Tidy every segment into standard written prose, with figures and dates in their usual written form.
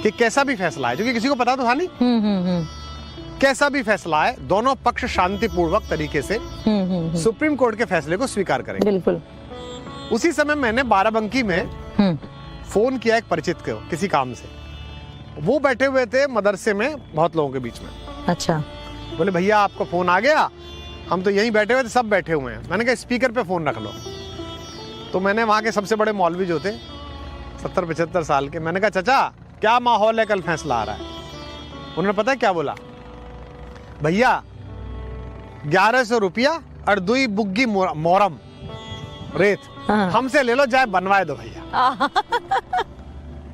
कि कैसा भी फैसला है, क्योंकि किसी को पता तो था नहीं, कैसा भी फैसला है दोनों पक्ष शांतिपूर्वक तरीके से सुप्रीम कोर्ट के फैसले को स्वीकार करेंगे। बिल्कुल। उसी समय मैंने बाराबंकी में फोन किया एक परिचित को किसी काम से। वो बैठे हुए थे मदरसे में बहुत लोगों के बीच में। अच्छा। बोले भैया आपका फोन आ गया, हम तो यहीं बैठे हुए थे, सब बैठे हुए हैं। मैंने कहा स्पीकर पे फोन रख लो। तो मैंने वहाँ के सबसे बड़े मौलवी जो थे 70-75 साल के, मैंने कहा चाचा क्या माहौल है, कल फैसला आ रहा है। उन्होंने पता है क्या बोला, भैया 1100 रुपया और 2 बुग्गी मोरम रेत हमसे ले लो, जाए बनवाए दो भैया।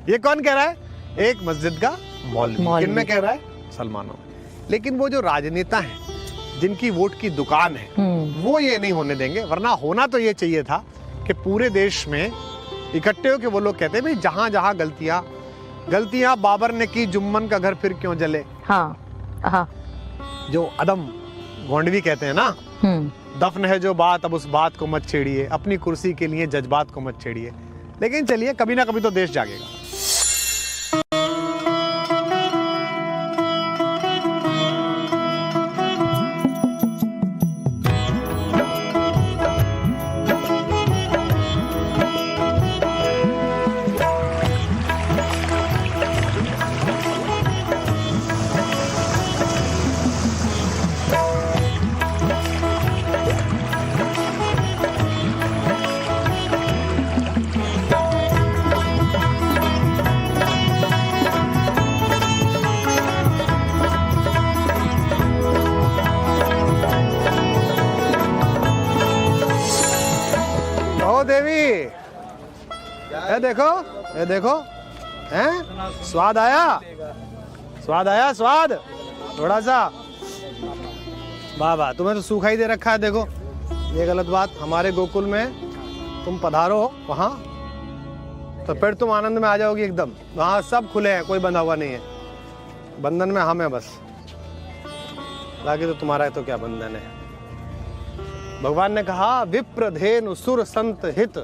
ये कौन कह रहा है? एक मस्जिद का मौलवी। किन में कह रहा है? मुसलमानों में। लेकिन वो जो राजनेता हैं जिनकी वोट की दुकान है, वो ये नहीं होने देंगे। वरना होना तो ये चाहिए था कि पूरे देश में इकट्ठे हो के वो लोग कहते हैं भाई जहां जहां गलतियां बाबर ने की, जुम्मन का घर फिर क्यों जले। हाँ। जो अदम गोंडवी कहते हैं ना, दफन है जो बात अब उस बात को मत छेड़िए, अपनी कुर्सी के लिए जज्बात को मत छेड़िए। लेकिन चलिए कभी ना कभी तो देश जागेगा। देवी ये देखो हैं, स्वाद आया स्वाद थोड़ा सा। वाह वाह, तुम्हें तो सूखा ही दे रखा है। देखो ये गलत बात। हमारे गोकुल में तुम पधारो वहाँ तो फिर तुम आनंद में आ जाओगी एकदम। वहाँ सब खुले हैं, कोई बंधा हुआ नहीं है। बंधन में हम है बस, बाकी तो तुम्हारा है तो क्या बंधन है। भगवान ने कहा विप्र धेनु सुर संत हित।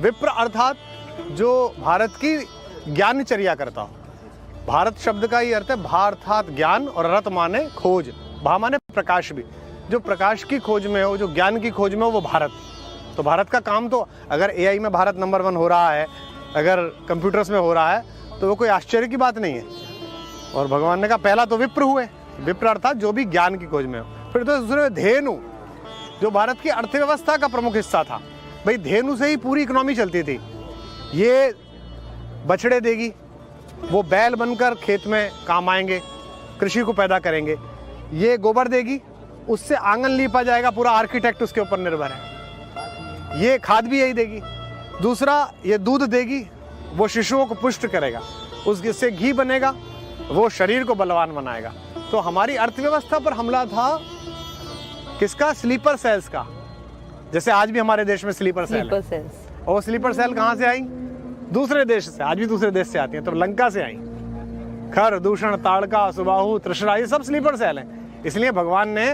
विप्र अर्थात जो भारत की ज्ञानचर्या करता हो। भारत शब्द का ही अर्थ है भा अर्थात ज्ञान और रत माने खोज, भा माने प्रकाश भी। जो प्रकाश की खोज में हो, जो ज्ञान की खोज में हो, वो भारत। तो भारत का काम तो अगर एआई में भारत नंबर 1 हो रहा है, अगर कंप्यूटर्स में हो रहा है, तो वो कोई आश्चर्य की बात नहीं है। और भगवान ने कहा पहला तो विप्र हुए, विप्र अर्थात जो भी ज्ञान की खोज में हो। फिर तो दूसरे धेनु, जो भारत की अर्थव्यवस्था का प्रमुख हिस्सा था। भाई धेनु से ही पूरी इकोनॉमी चलती थी। ये बछड़े देगी, वो बैल बनकर खेत में काम आएंगे, कृषि को पैदा करेंगे। ये गोबर देगी, उससे आंगन लीपा जाएगा, पूरा आर्किटेक्ट उसके ऊपर निर्भर है। ये खाद भी यही देगी। दूसरा ये दूध देगी, वो शिशुओं को पुष्ट करेगा, उससे घी बनेगा, वो शरीर को बलवान बनाएगा। तो हमारी अर्थव्यवस्था पर हमला था किसका? स्लीपर सेल्स का। जैसे आज भी हमारे देश में स्लीपर सेल है। और स्लीपर सेल कहाँ से आई? दूसरे देश से। आज भी दूसरे देश से आती हैं। तो लंका से आई। खर, दूषण, ताड़का, सुबाहु, तृष्णा, ये सब स्लीपर सेल हैं। इसलिए भगवान ने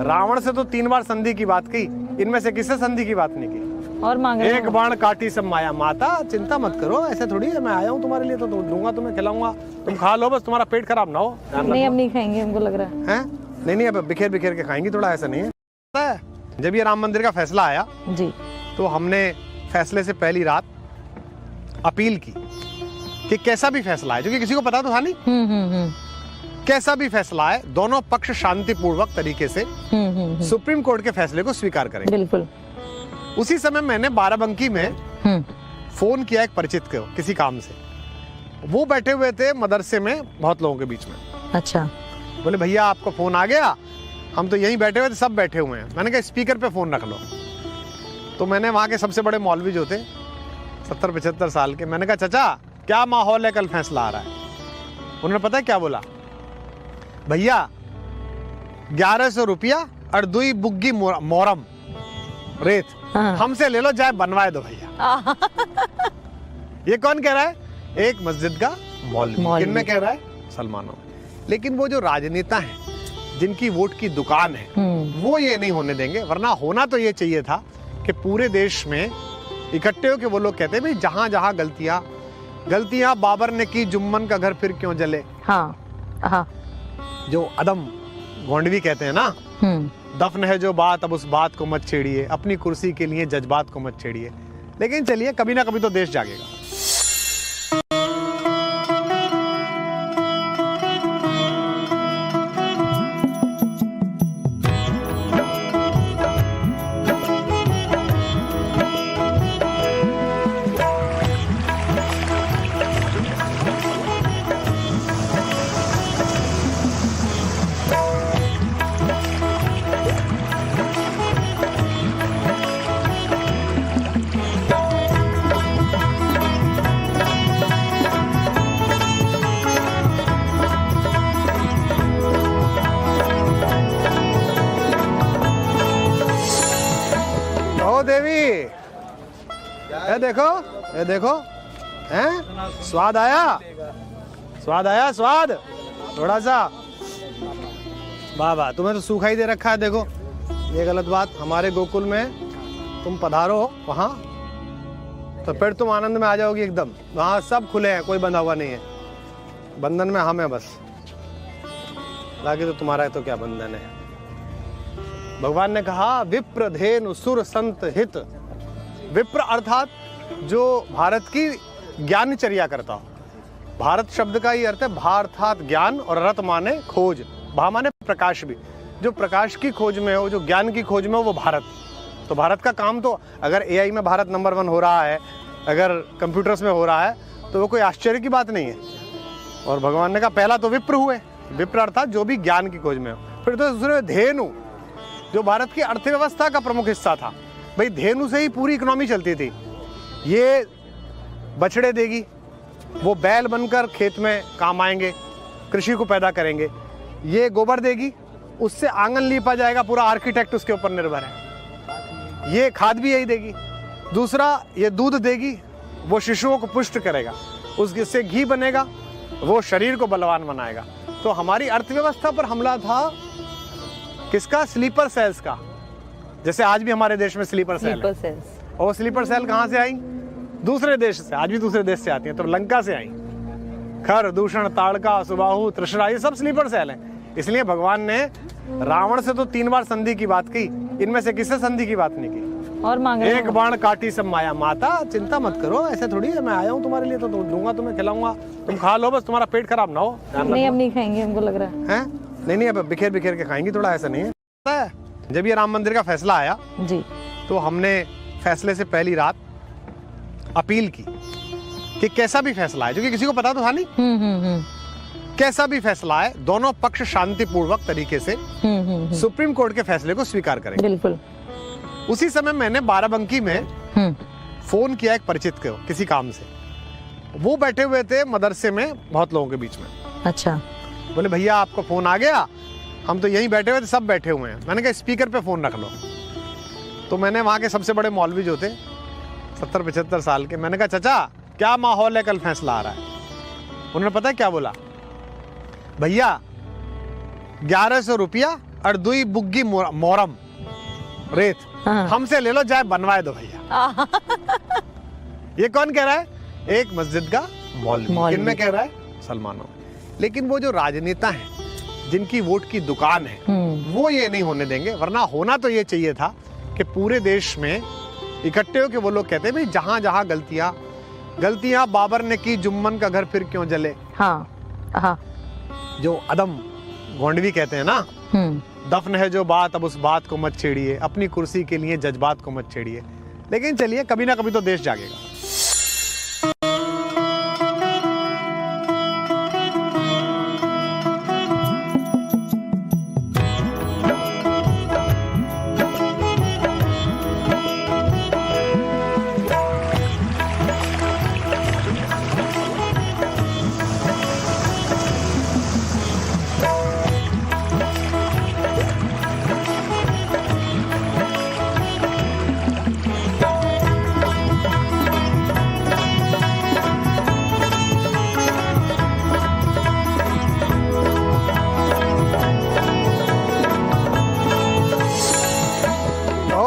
रावण से तो 3 बार संधि की बात की, इनमें से किससे संधि की बात नहीं की? और मांग रहे एक बाण काटी सब माया। माता चिंता मत करो, ऐसे थोड़ी है, मैं आया हूँ तुम्हारे लिए तो दूंगा, तुम्हें खिलाऊंगा, तुम खा लो, बस तुम्हारा पेट खराब ना हो। नहीं अब नहीं खाएंगे, हमको लग रहा है। नहीं अब बिखेर बिखेर के खाएंगी, थोड़ा ऐसा नहीं है। जब ये राम मंदिर का फैसला आया जी, तो हमने फैसले से पहली रात अपील की कि कैसा भी फैसला है, क्योंकि किसी को पता तो था नहीं, कैसा भी फैसला है दोनों पक्ष शांतिपूर्वक तरीके से सुप्रीम कोर्ट के फैसले को स्वीकार करेंगे। बिल्कुल। उसी समय मैंने बाराबंकी में फोन किया एक परिचित को किसी काम से। वो बैठे हुए थे मदरसे में बहुत लोगों के बीच में। अच्छा। बोले भैया आपका फोन आ गया, हम तो यहीं बैठे हुए थे, सब बैठे हुए हैं। मैंने कहा स्पीकर पे फोन रख लो। तो मैंने वहाँ के सबसे बड़े मौलवी जो थे 70-75 साल के, मैंने कहा चाचा क्या माहौल है, कल फैसला आ रहा है। उन्होंने पता है क्या बोला, भैया 1100 रुपया और 2 बुग्गी मोरम रेत हमसे ले लो, जाए बनवाए दो भैया। ये कौन कह रहा है? एक मस्जिद का मौलवी। किन में कह रहा है? मुसलमानों में। लेकिन वो जो राजनेता हैं जिनकी वोट की दुकान है, वो ये नहीं होने देंगे। वरना होना तो ये चाहिए था कि पूरे देश में इकट्ठे हो के वो लोग कहते हैं भाई जहां जहां गलतियां बाबर ने की, जुम्मन का घर फिर क्यों जले। हाँ हाँ। जो अदम गोंडवी कहते हैं ना, दफन है जो बात, अब उस बात को मत छेड़िए, अपनी कुर्सी के लिए जज्बात को मत छेड़िए। लेकिन चलिए, कभी ना कभी तो देश जागेगा। देवी, ये देखो, हैं? स्वाद आया, स्वाद थोड़ा सा। वाह वाह, तुम्हें तो सूखा ही दे रखा है। देखो, ये गलत बात। हमारे गोकुल में तुम पधारो वहाँ, तो फिर तुम आनंद में आ जाओगी एकदम। वहाँ सब खुले हैं, कोई बंधा हुआ नहीं है। बंधन में हम है बस, बाकी तो तुम्हारा तो क्या बंधन है। भगवान ने कहा विप्र धेनु सुर संत हित। विप्र अर्थात जो भारत की ज्ञानचर्या करता हो। भारत शब्द का ही अर्थ है भा अर्थात ज्ञान, और रत माने खोज, भा माने प्रकाश भी। जो प्रकाश की खोज में हो, जो ज्ञान की खोज में हो, वो भारत। तो भारत का काम तो, अगर एआई में भारत नंबर 1 हो रहा है, अगर कंप्यूटर्स में हो रहा है, तो वो कोई आश्चर्य की बात नहीं है। और भगवान ने कहा पहला तो विप्र हुए। विप्र अर्थात जो भी ज्ञान की खोज में हो। फिर तो दूसरे धेनु, जो भारत की अर्थव्यवस्था का प्रमुख हिस्सा था। भाई धेनु से ही पूरी इकोनॉमी चलती थी। ये बछड़े देगी, वो बैल बनकर खेत में काम आएंगे, कृषि को पैदा करेंगे। ये गोबर देगी, उससे आंगन लीपा जाएगा, पूरा आर्किटेक्ट उसके ऊपर निर्भर है। ये खाद भी यही देगी। दूसरा, ये दूध देगी, वो शिशुओं को पुष्ट करेगा, उससे घी बनेगा, वो शरीर को बलवान बनाएगा। तो हमारी अर्थव्यवस्था पर हमला था किसका? स्लीपर सेल्स का। जैसे आज भी हमारे देश में स्लीपर सेल है। और स्लीपर सेल कहाँ से आई? दूसरे देश से। आज भी दूसरे देश से आती हैं। तो लंका से आई। खर, दूषण, ताड़का, सुबाहु, तृष्णा, ये सब स्लीपर सेल हैं। इसलिए भगवान ने रावण से तो 3 बार संधि की बात की, इनमें से किससे संधि की बात नहीं की? और मांग रहे एक बाण काटी सब माया। माता चिंता मत करो, ऐसे थोड़ी है, मैं आया हूँ तुम्हारे लिए, तो दूंगा, तुम्हें खिलाऊंगा, तुम खा लो, बस तुम्हारा पेट खराब ना हो। नहीं, अब नहीं खाएंगे, हमको लग रहा है। नहीं, अब बिखेर के खाएंगी, थोड़ा ऐसा नहीं है। जब ये राम मंदिर का फैसला आया जी, तो हमने फैसले से पहली रात अपील की कि कैसा भी फैसला है, जो कि किसी को पता तो था नहीं, कैसा भी फैसला है, दोनों पक्ष शांतिपूर्वक तरीके से सुप्रीम कोर्ट के फैसले को स्वीकार करेंगे। बिल्कुल। उसी समय मैंने बाराबंकी में फोन किया एक परिचित को, किसी काम से। वो बैठे हुए थे मदरसे में, बहुत लोगों के बीच में। अच्छा। बोले भैया आपको फोन आ गया, हम तो यहीं बैठे हुए थे, सब बैठे हुए हैं। मैंने कहा स्पीकर पे फोन रख लो। तो मैंने वहाँ के सबसे बड़े मौलवी जो थे, 70-75 साल के, मैंने कहा चाचा क्या माहौल है, कल फैसला आ रहा है। उन्होंने पता है क्या बोला? भैया 1100 रुपया और 2 बुग्गी मोरम रेत हमसे ले लो, जाए बनवाए दो भैया। ये कौन कह रहा है? एक मस्जिद का मौलवी। किन में कह रहा है? मुसलमानों। लेकिन वो जो राजनेता हैं, जिनकी वोट की दुकान है, वो ये नहीं होने देंगे। वरना होना तो ये चाहिए था कि पूरे देश में इकट्ठे होकर वो लोग कहते हैं भाई जहां जहां गलतियां बाबर ने की, जुम्मन का घर फिर क्यों जले। हाँ। जो अदम गोंडवी कहते हैं ना, दफन है जो बात, अब उस बात को मत छेड़िए, अपनी कुर्सी के लिए जज्बात को मत छेड़िए। लेकिन चलिए, कभी ना कभी तो देश जागेगा।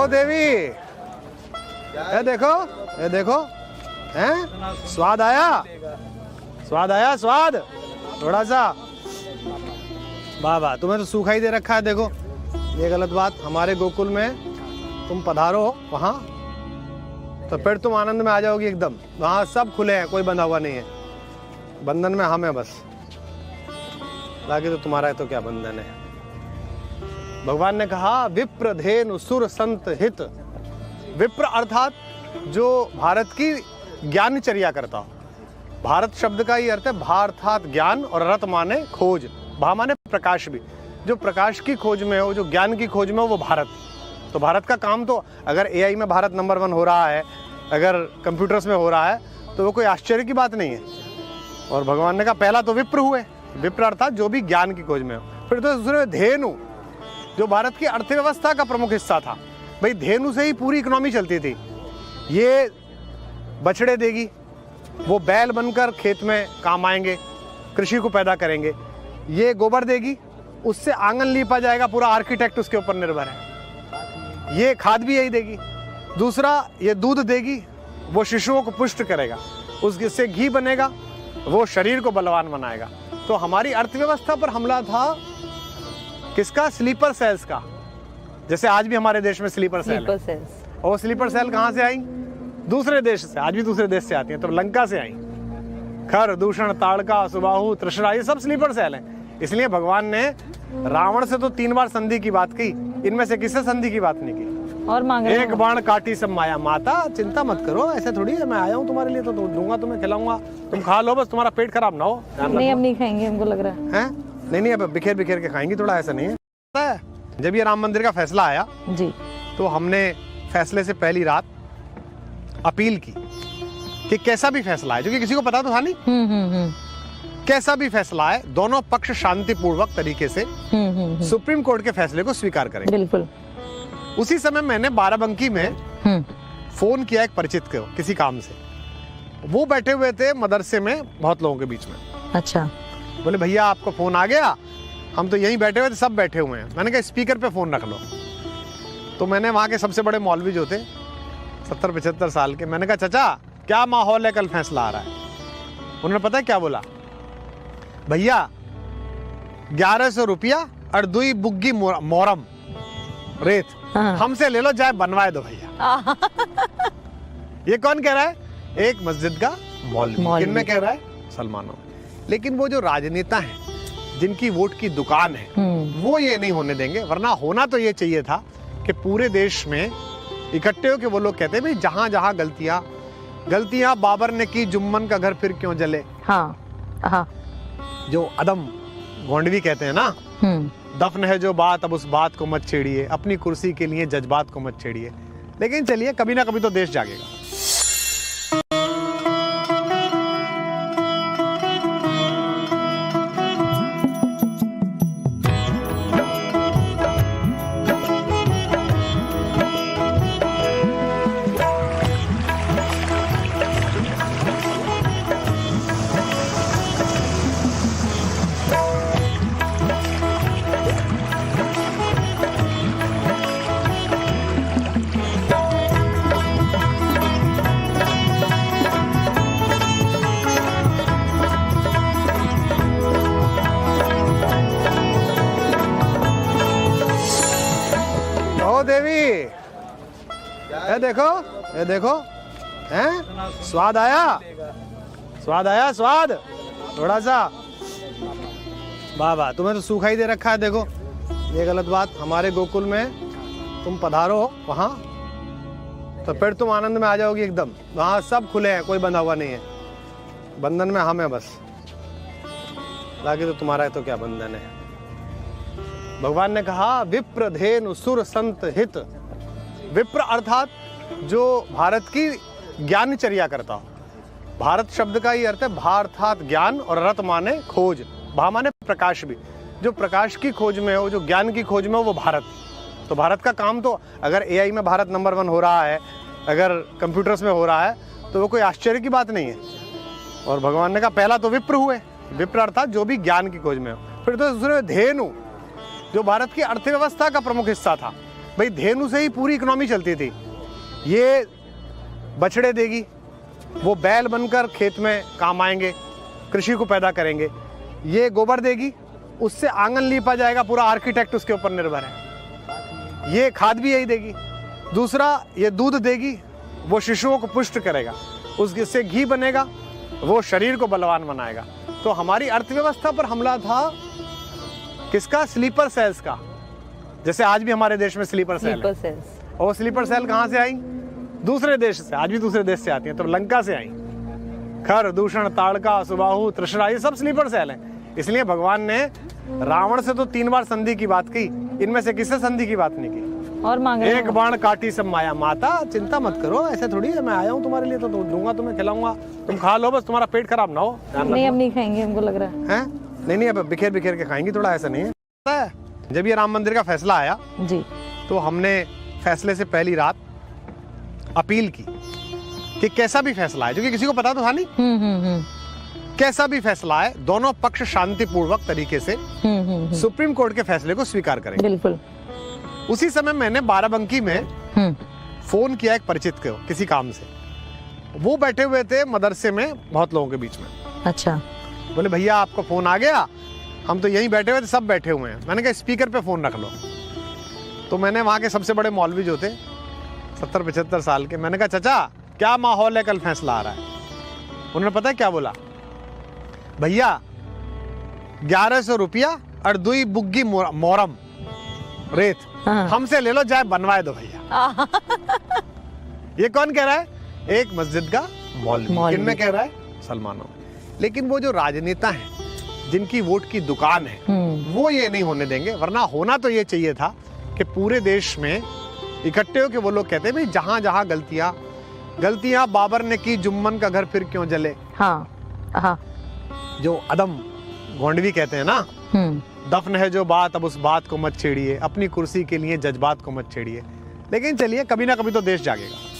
देवी, ये देखो, हैं? स्वाद आया? स्वाद आया? स्वाद थोड़ा सा। वाह वाह, तुम्हें तो सूखा ही दे रखा है। देखो ये गलत बात। हमारे गोकुल में तुम पधारो वहाँ तो फिर तुम आनंद में आ जाओगी एकदम। वहाँ सब खुले हैं, कोई बंधा हुआ नहीं है। बंधन में हम हैं बस, बाकी तो तुम्हारा है तो क्या बंधन है। भगवान ने कहा विप्र धेनु सुर संत हित। विप्र अर्थात जो भारत की ज्ञानचर्या करता हो। भारत शब्द का ही अर्थ है भा अर्थात ज्ञान और रत माने खोज। भा माने प्रकाश भी, जो प्रकाश की खोज में हो, जो ज्ञान की खोज में हो, वो भारत। तो भारत का काम तो अगर एआई में भारत नंबर 1 हो रहा है, अगर कंप्यूटर्स में हो रहा है, तो वो कोई आश्चर्य की बात नहीं है। और भगवान ने कहा पहला तो विप्र हुए। विप्र अर्थात जो भी ज्ञान की खोज में हो। फिर तो दूसरे धेनु, जो भारत की अर्थव्यवस्था का प्रमुख हिस्सा था। भाई धेनु से ही पूरी इकोनॉमी चलती थी। ये बछड़े देगी, वो बैल बनकर खेत में काम आएंगे, कृषि को पैदा करेंगे। ये गोबर देगी, उससे आंगन लीपा जाएगा, पूरा आर्किटेक्ट उसके ऊपर निर्भर है। ये खाद भी यही देगी। दूसरा ये दूध देगी, वो शिशुओं को पुष्ट करेगा, उससे घी बनेगा, वो शरीर को बलवान बनाएगा। तो हमारी अर्थव्यवस्था पर हमला था किसका? स्लीपर सेल्स का। जैसे आज भी हमारे देश में स्लीपर सेल है। और स्लीपर सेल कहाँ से आई? दूसरे देश से। आज भी दूसरे देश से आती हैं। तो लंका से आई। खर, दूषण, ताड़का, सुबाहु, तृष्णा, ये सब स्लीपर सेल हैं। इसलिए भगवान ने रावण से तो 3 बार संधि की बात की, इनमें से किससे संधि की बात नहीं की? और मांग रहे एक बाण काटी सब माया। माता चिंता मत करो, ऐसे थोड़ी है, मैं आया हूँ तुम्हारे लिए तो दूंगा, तुम्हें खिलाऊंगा, तुम खा लो, बस तुम्हारा पेट खराब ना हो। नहीं, हम नहीं खाएंगे, हमको लग रहा है। नहीं, अब बिखेर बिखेर के खाएंगी, थोड़ा ऐसा नहीं है। जब ये राम मंदिर का फैसला आया जी, तो हमने फैसले से पहली रात अपील की कि कैसा भी फैसला है, क्योंकि किसी को पता तो था नहीं, कैसा भी फैसला है, दोनों पक्ष शांतिपूर्वक तरीके से सुप्रीम कोर्ट के फैसले को स्वीकार करेंगे। बिल्कुल। उसी समय मैंने बाराबंकी में फोन किया एक परिचित को, किसी काम से। वो बैठे हुए थे मदरसे में, बहुत लोगों के बीच में। अच्छा। बोले भैया आपको फोन आ गया, हम तो यहीं बैठे हुए थे, सब बैठे हुए हैं। मैंने कहा स्पीकर पे फोन रख लो। तो मैंने वहाँ के सबसे बड़े मौलवी जो थे 70-75 साल के, मैंने कहा चाचा क्या माहौल है, कल फैसला आ रहा है। उन्होंने पता है क्या बोला? भैया 1100 रुपया और 2 बुग्गी मोरम रेत हमसे ले लो, जाए बनवाए दो भैया। ये कौन कह रहा है? एक मस्जिद का मौलवी। किन में कह रहा है? मुसलमानों। लेकिन वो जो राजनेता हैं, जिनकी वोट की दुकान है, वो ये नहीं होने देंगे। वरना होना तो ये चाहिए था कि पूरे देश में इकट्ठे हो के वो लोग कहते हैं भाई जहां जहां गलतियां बाबर ने की, जुम्मन का घर फिर क्यों जले। हाँ। जो अदम गोंडवी कहते हैं ना, दफन है जो बात, अब उस बात को मत छेड़िए, अपनी कुर्सी के लिए जज्बात को मत छेड़िए। लेकिन चलिए, कभी ना कभी तो देश जागेगा। देवी ये देखो हैं? स्वाद आया? स्वाद आया? स्वाद थोड़ा सा। वाह वाह, तुम्हें तो सूखा ही दे रखा है। देखो ये गलत बात। हमारे गोकुल में तुम पधारो वहाँ तो फिर तुम आनंद में आ जाओगी एकदम। वहाँ सब खुले हैं, कोई बंधा हुआ नहीं है। बंधन में हम हैं बस, बाकी तो तुम्हारा है तो क्या बंधन है। भगवान ने कहा विप्र धेनु सुर संत हित। विप्र अर्थात जो भारत की ज्ञानचर्या करता हो। भारत शब्द का ही अर्थ है भा अर्थात ज्ञान और रत माने खोज। भा माने प्रकाश भी, जो प्रकाश की खोज में हो, जो ज्ञान की खोज में हो, वो भारत। तो भारत का काम तो अगर एआई में भारत नंबर 1 हो रहा है, अगर कंप्यूटर्स में हो रहा है, तो वो कोई आश्चर्य की बात नहीं है। और भगवान ने कहा पहला तो विप्र हुए। विप्र अर्थात जो भी ज्ञान की खोज में हो। फिर तो दूसरे धेनु, जो भारत की अर्थव्यवस्था का प्रमुख हिस्सा था। भाई धेनु से ही पूरी इकोनॉमी चलती थी। ये बछड़े देगी, वो बैल बनकर खेत में काम आएंगे, कृषि को पैदा करेंगे। ये गोबर देगी, उससे आंगन लीपा जाएगा, पूरा आर्किटेक्ट उसके ऊपर निर्भर है। ये खाद भी यही देगी। दूसरा, ये दूध देगी, वो शिशुओं को पुष्ट करेगा, उससे घी बनेगा, वो शरीर को बलवान बनाएगा। तो हमारी अर्थव्यवस्था पर हमला था किसका? स्लीपर सेल्स का। जैसे आज भी हमारे देश में स्लीपर सेल है। और स्लीपर सेल कहाँ से आई? दूसरे देश से। आज भी दूसरे देश से आती हैं। तो लंका से आई। खर, दूषण, ताड़का, सुबाहु, तृष्णा, ये सब स्लीपर सेल हैं। इसलिए भगवान ने रावण से तो 3 बार संधि की बात की, इनमें से किससे संधि की बात नहीं की? और मांग रहे एक बाण काटी सब माया। माता चिंता मत करो, ऐसे थोड़ी है, मैं आया हूँ तुम्हारे लिए, तो दूंगा तुम्हें, खिलाऊंगा, तुम खा लो, बस तुम्हारा पेट खराब ना हो। नहीं, हम नहीं खाएंगे, हमको लग रहा है। नहीं, अब बिखेर बिखेर के खाएंगी, थोड़ा ऐसा नहीं है। जब ये राम मंदिर का फैसला आया जी, तो हमने फैसले से पहली रात अपील की कि कैसा भी फैसला है, क्योंकि किसी को पता तो था नहीं, कैसा भी फैसला है, दोनों पक्ष शांतिपूर्वक तरीके से सुप्रीम कोर्ट के फैसले को स्वीकार करेंगे। बिल्कुल। उसी समय मैंने बाराबंकी में फोन किया एक परिचित को, किसी काम से। वो बैठे हुए थे मदरसे में, बहुत लोगों के बीच में। अच्छा। बोले भैया आपका फोन आ गया, हम तो यहीं बैठे हुए थे, सब बैठे हुए हैं। मैंने कहा स्पीकर पे फोन रख लो। तो मैंने वहां के सबसे बड़े मौलवी जो थे, 70-75 साल के, मैंने कहा चाचा क्या माहौल है, कल फैसला आ रहा है। उन्होंने पता है क्या बोला? भैया 1100 रुपया और 2 बुग्गी मोरम रेत हमसे ले लो, जाए बनवाए दो भैया। ये कौन कह रहा है? एक मस्जिद का मौलवी। किनमें कह रहा है? सलमानों। लेकिन वो जो राजनेता हैं, जिनकी वोट की दुकान है, वो ये नहीं होने देंगे। वरना होना तो ये चाहिए था कि पूरे देश में इकट्ठे हो के वो लोग कहते हैं भाई जहां जहां गलतियां बाबर ने की, जुम्मन का घर फिर क्यों जले। हाँ। जो अदम गोंडवी कहते हैं ना, दफन है जो बात, अब उस बात को मत छेड़िए, अपनी कुर्सी के लिए जज्बात को मत छेड़िए। लेकिन चलिए, कभी ना कभी तो देश जागेगा।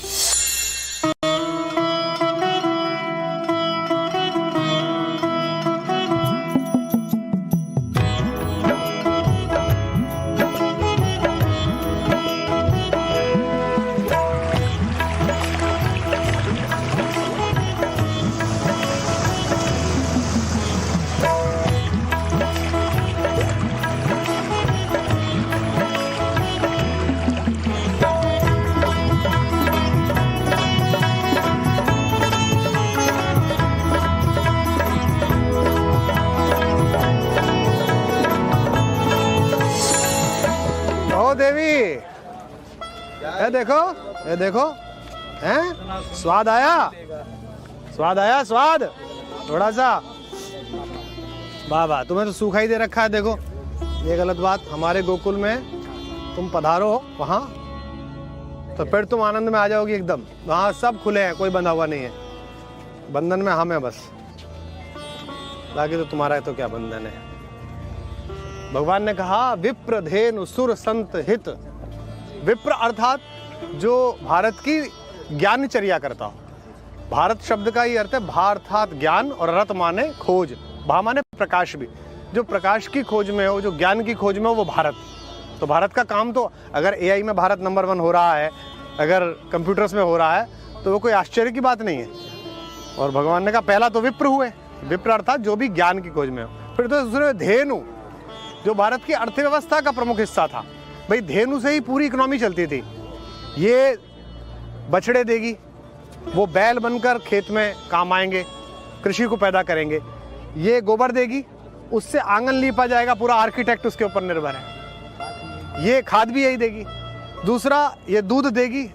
देवी, ये देखो, हैं? स्वाद आया, स्वाद थोड़ा सा। वाह वाह, तुम्हें तो सूखा ही दे रखा है। देखो, ये गलत बात। हमारे गोकुल में तुम पधारो वहाँ, तो फिर तुम आनंद में आ जाओगी एकदम। वहाँ सब खुले हैं, कोई बंधा हुआ नहीं है। बंधन में हम हैं बस, बाकी तो तुम्हारा है तो क्या बंधन है। भगवान ने कहा विप्र धेनु सुर संत हित। विप्र अर्थात जो भारत की ज्ञानचर्या करता हो। भारत शब्द का ही अर्थ है भा अर्थात ज्ञान, और रत माने खोज, भा माने प्रकाश भी। जो प्रकाश की खोज में हो, जो ज्ञान की खोज में हो, वो भारत। तो भारत का काम तो, अगर एआई में भारत नंबर 1 हो रहा है, अगर कंप्यूटर्स में हो रहा है, तो वो कोई आश्चर्य की बात नहीं है। और भगवान ने कहा पहला तो विप्र हुए। विप्र अर्थात जो भी ज्ञान की खोज में हो। फिर तो दूसरे धेनु, जो भारत की अर्थव्यवस्था का प्रमुख हिस्सा था। भाई धेनु से ही पूरी इकोनॉमी चलती थी। ये बछड़े देगी, वो बैल बनकर खेत में काम आएंगे, कृषि को पैदा करेंगे। ये गोबर देगी, उससे आंगन लीपा जाएगा, पूरा आर्किटेक्ट उसके ऊपर निर्भर है। ये खाद भी यही देगी। दूसरा, ये दूध देगी,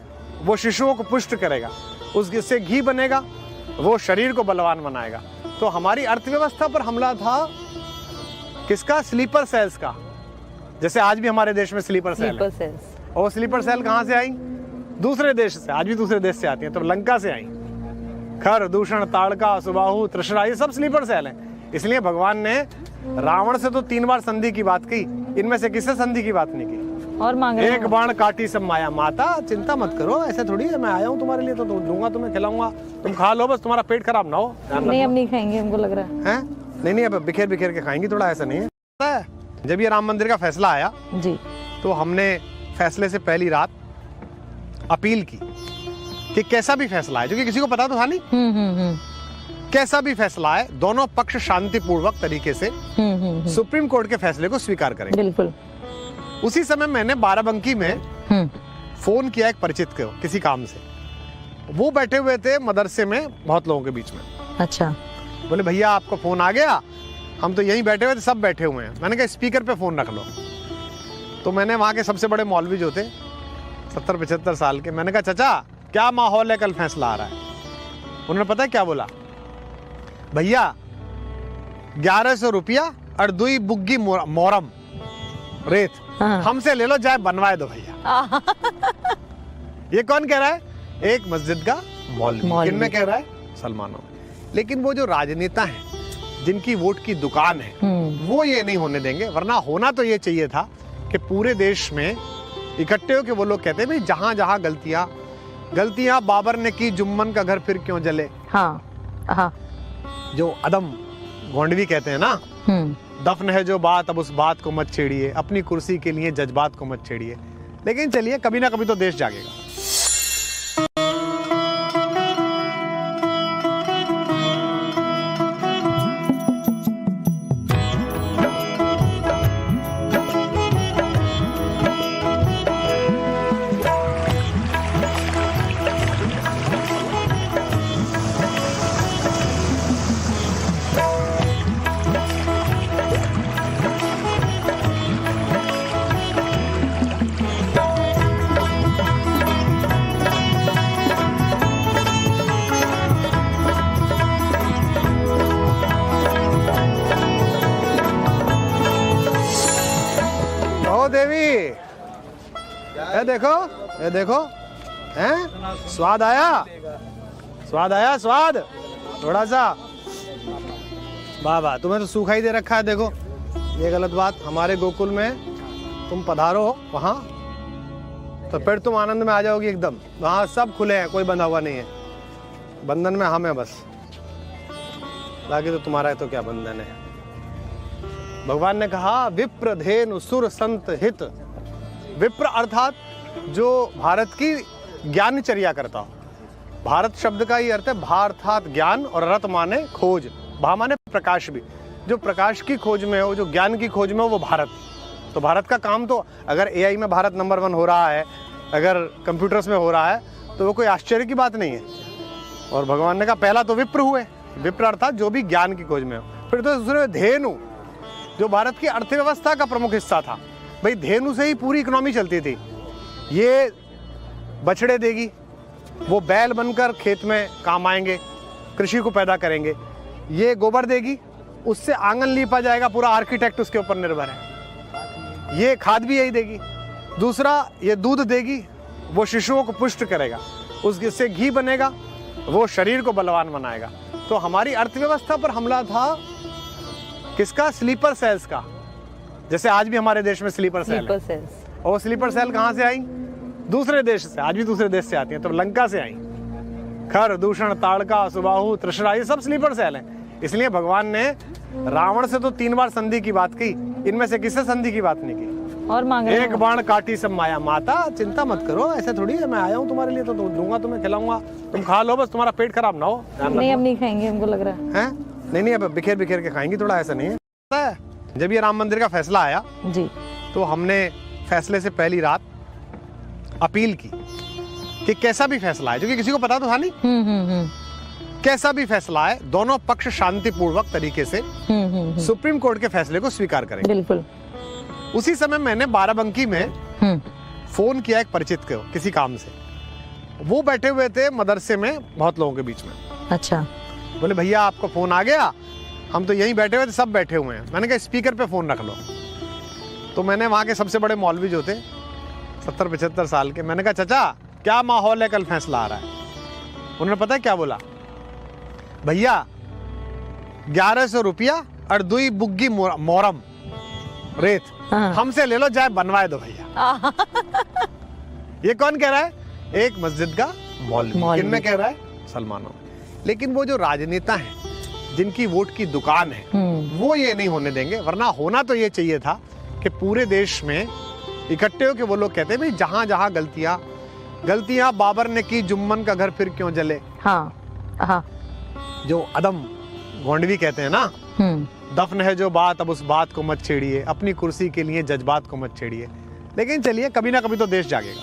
वो शिशुओं को पुष्ट करेगा, उससे घी बनेगा, वो शरीर को बलवान बनाएगा। तो हमारी अर्थव्यवस्था पर हमला था किसका? स्लीपर सेल्स का। जैसे आज भी हमारे देश में स्लीपर सेल है। और स्लीपर सेल कहाँ से आई? दूसरे देश से। आज भी दूसरे देश से आती हैं। तो लंका से आई। खर, दूषण, ताड़का, सुबाहु, तृष्णा, ये सब स्लीपर सेल हैं। इसलिए भगवान ने रावण से तो 3 बार संधि की बात की, इनमें से किससे संधि की बात नहीं की? और मांग रहे एक बाण काटी सब माया। माता चिंता मत करो, ऐसे थोड़ी है, मैं आया हूँ तुम्हारे लिए, तो दूंगा तुम्हें, खिलाऊंगा, तुम खा लो, बस तुम्हारा पेट खराब ना हो। नहीं, हम नहीं खाएंगे, हमको लग रहा है। नहीं, अब बिखेर बिखेर के खाएंगी, थोड़ा ऐसा नहीं है। जब ये राम मंदिर का फैसला आया जी, तो हमने फैसले से पहली रात अपील की कि कैसा भी फैसला है, क्योंकि किसी को पता तो था नहीं, कैसा भी फैसला है दोनों पक्ष शांतिपूर्वक तरीके से सुप्रीम कोर्ट के फैसले को स्वीकार करेंगे। बिल्कुल। उसी समय मैंने बाराबंकी में फोन किया एक परिचित को किसी काम से। वो बैठे हुए थे मदरसे में बहुत लोगों के बीच में। अच्छा। बोले भैया आपको फोन आ गया, हम तो यहीं बैठे हुए थे, सब बैठे हुए हैं। मैंने कहा स्पीकर पे फोन रख लो। तो मैंने वहाँ के सबसे बड़े मौलवी जो थे 70-75 साल के, मैंने कहा चाचा क्या माहौल है, कल फैसला आ रहा है। उन्होंने पता है क्या बोला, भैया 1100 रुपया और 2 बुग्गी मोरम रेत हमसे ले लो, जाए बनवाए दो भैया। ये कौन कह रहा है? एक मस्जिद का मौलवी। किन में कह रहा है? सलमानों। लेकिन वो जो राजनेता हैं जिनकी वोट की दुकान है वो ये नहीं होने देंगे। वरना होना तो ये चाहिए था कि पूरे देश में इकट्ठे हो के वो लोग कहते हैं भाई जहां जहां गलतियां बाबर ने की, जुम्मन का घर फिर क्यों जले। हाँ। जो अदम गोंडवी कहते हैं ना, दफन है जो बात अब उस बात को मत छेड़िए, अपनी कुर्सी के लिए जज्बात को मत छेड़िए। लेकिन चलिए कभी ना कभी तो देश जागेगा। देवी ये देखो हैं, स्वाद आया स्वाद थोड़ा सा। वाह वाह, तुम्हें तो सूखा ही दे रखा है। देखो ये गलत बात, हमारे गोकुल में तुम पधारो वहां तो फिर तुम आनंद में आ जाओगी एकदम। वहां सब खुले हैं, कोई बंधा हुआ नहीं है। बंधन में हम है बस, बाकी तो तुम्हारा है तो क्या बंधन है। भगवान ने कहा विप्र धेनु सुर संत हित। विप्र अर्थात जो भारत की ज्ञानचर्या करता हो। भारत शब्द का ही अर्थ है भा अर्थात ज्ञान और रत माने खोज, भा माने प्रकाश भी। जो प्रकाश की खोज में हो, जो ज्ञान की खोज में हो, वो भारत। तो भारत का काम तो अगर एआई में भारत नंबर 1 हो रहा है, अगर कंप्यूटर्स में हो रहा है, तो वो कोई आश्चर्य की बात नहीं है। और भगवान ने कहा पहला तो विप्र हुए, विप्र अर्थात जो भी ज्ञान की खोज में हो। फिर तो दूसरे धेनु, जो भारत की अर्थव्यवस्था का प्रमुख हिस्सा था। भाई धेनु से ही पूरी इकोनॉमी चलती थी। ये बछड़े देगी, वो बैल बनकर खेत में काम आएंगे, कृषि को पैदा करेंगे। ये गोबर देगी, उससे आंगन लीपा जाएगा, पूरा आर्किटेक्ट उसके ऊपर निर्भर है। ये खाद भी यही देगी। दूसरा ये दूध देगी, वो शिशुओं को पुष्ट करेगा, उससे घी बनेगा, वो शरीर को बलवान बनाएगा। तो हमारी अर्थव्यवस्था पर हमला था किसका? स्लीपर सेल्स का। जैसे आज भी हमारे देश में स्लीपर सेल है। और स्लीपर सेल कहां से आई? दूसरे देश से। आज भी दूसरे देश से आती हैं। तो लंका से आई। खर, दूषण, ताड़का, सुबाहु, तृष्णा, ये सब स्लीपर सेल हैं। इसलिए भगवान ने रावण से तो 3 बार संधि की बात की, इनमें से किससे संधि की बात नहीं की? और मांग रहे एक बाण काटी सब माया। माता चिंता मत करो, ऐसे थोड़ी है, मैं आया हूँ तुम्हारे लिए तो दूंगा, तुम्हें खिलाऊंगा, तुम खा लो, बस तुम्हारा पेट खराब ना हो। नहीं, अब नहीं खाएंगे, हमको लग रहा है। नहीं, अब बिखेर बिखेर के खाएंगी, थोड़ा ऐसा नहीं है। जब ये राम मंदिर का फैसला आया जी, तो हमने फैसले से पहली रात अपील की कि कैसा भी फैसला है, क्योंकि किसी को पता तो था नहीं, कैसा भी फैसला है दोनों पक्ष शांतिपूर्वक तरीके से सुप्रीम कोर्ट के फैसले को स्वीकार करेंगे। बिल्कुल। उसी समय मैंने बाराबंकी में फोन किया एक परिचित को किसी काम से। वो बैठे हुए थे मदरसे में बहुत लोगों के बीच में। अच्छा। बोले भैया आपको फोन आ गया, हम तो यहीं बैठे हुए थे, सब बैठे हुए हैं। मैंने कहा स्पीकर पे फोन रख लो। तो मैंने वहाँ के सबसे बड़े मौलवी जो थे 70-75 साल के, मैंने कहा चाचा क्या माहौल है, कल फैसला आ रहा है। उन्होंने पता है क्या बोला, भैया 1100 रुपया और 2 बुग्गी मोरम रेत हमसे ले लो, जाए बनवाए दो भैया। ये कौन कह रहा है? एक मस्जिद का मौलवी। किन में कह रहा है? सलमानों। लेकिन वो जो राजनेता हैं जिनकी वोट की दुकान है वो ये नहीं होने देंगे। वरना होना तो ये चाहिए था कि पूरे देश में इकट्ठे हो के वो लोग कहते हैं भाई जहां जहां गलतियां बाबर ने की, जुम्मन का घर फिर क्यों जले। हाँ हाँ। जो अदम गोंडवी कहते हैं ना, दफन है जो बात, अब उस बात को मत छेड़िए, अपनी कुर्सी के लिए जज्बात को मत छेड़िए। लेकिन चलिए, कभी ना कभी तो देश जागेगा।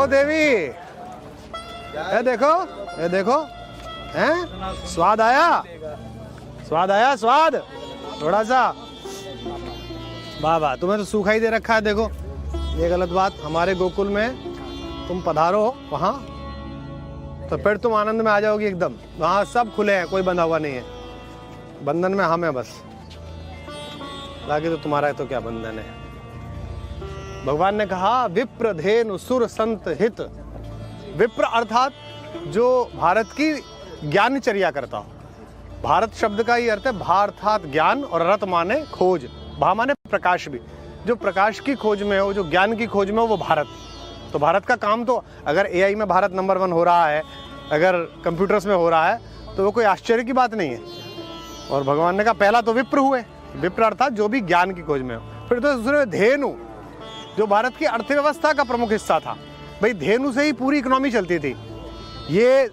देवी, ये देखो, हैं? स्वाद आया, स्वाद थोड़ा सा। वाह वाह, तुम्हें तो सूखा ही दे रखा है। देखो, ये गलत बात। हमारे गोकुल में तुम पधारो वहाँ, तो फिर तुम आनंद में आ जाओगी एकदम। वहाँ सब खुले हैं, कोई बंधा हुआ नहीं है। बंधन में हम हैं बस, बाकी तो तुम्हारा तो क्या बंधन है। भगवान ने कहा विप्र धेनु सुर संत हित। विप्र अर्थात जो भारत की ज्ञानचर्या करता हो। भारत शब्द का ही अर्थ है भा अर्थात ज्ञान, और रत माने खोज, भा माने प्रकाश भी। जो प्रकाश की खोज में हो, जो ज्ञान की खोज में हो, वो भारत। तो भारत का काम तो, अगर एआई में भारत नंबर 1 हो रहा है, अगर कंप्यूटर्स में हो रहा है, तो वो कोई आश्चर्य की बात नहीं है। और भगवान ने कहा पहला तो विप्र हुए। विप्र अर्थात जो भी ज्ञान की खोज में हो। फिर तो दूसरे धेनु, जो भारत की अर्थव्यवस्था का प्रमुख हिस्सा था। भाई धेनु से ही पूरी इकोनॉमी चलती थी। ये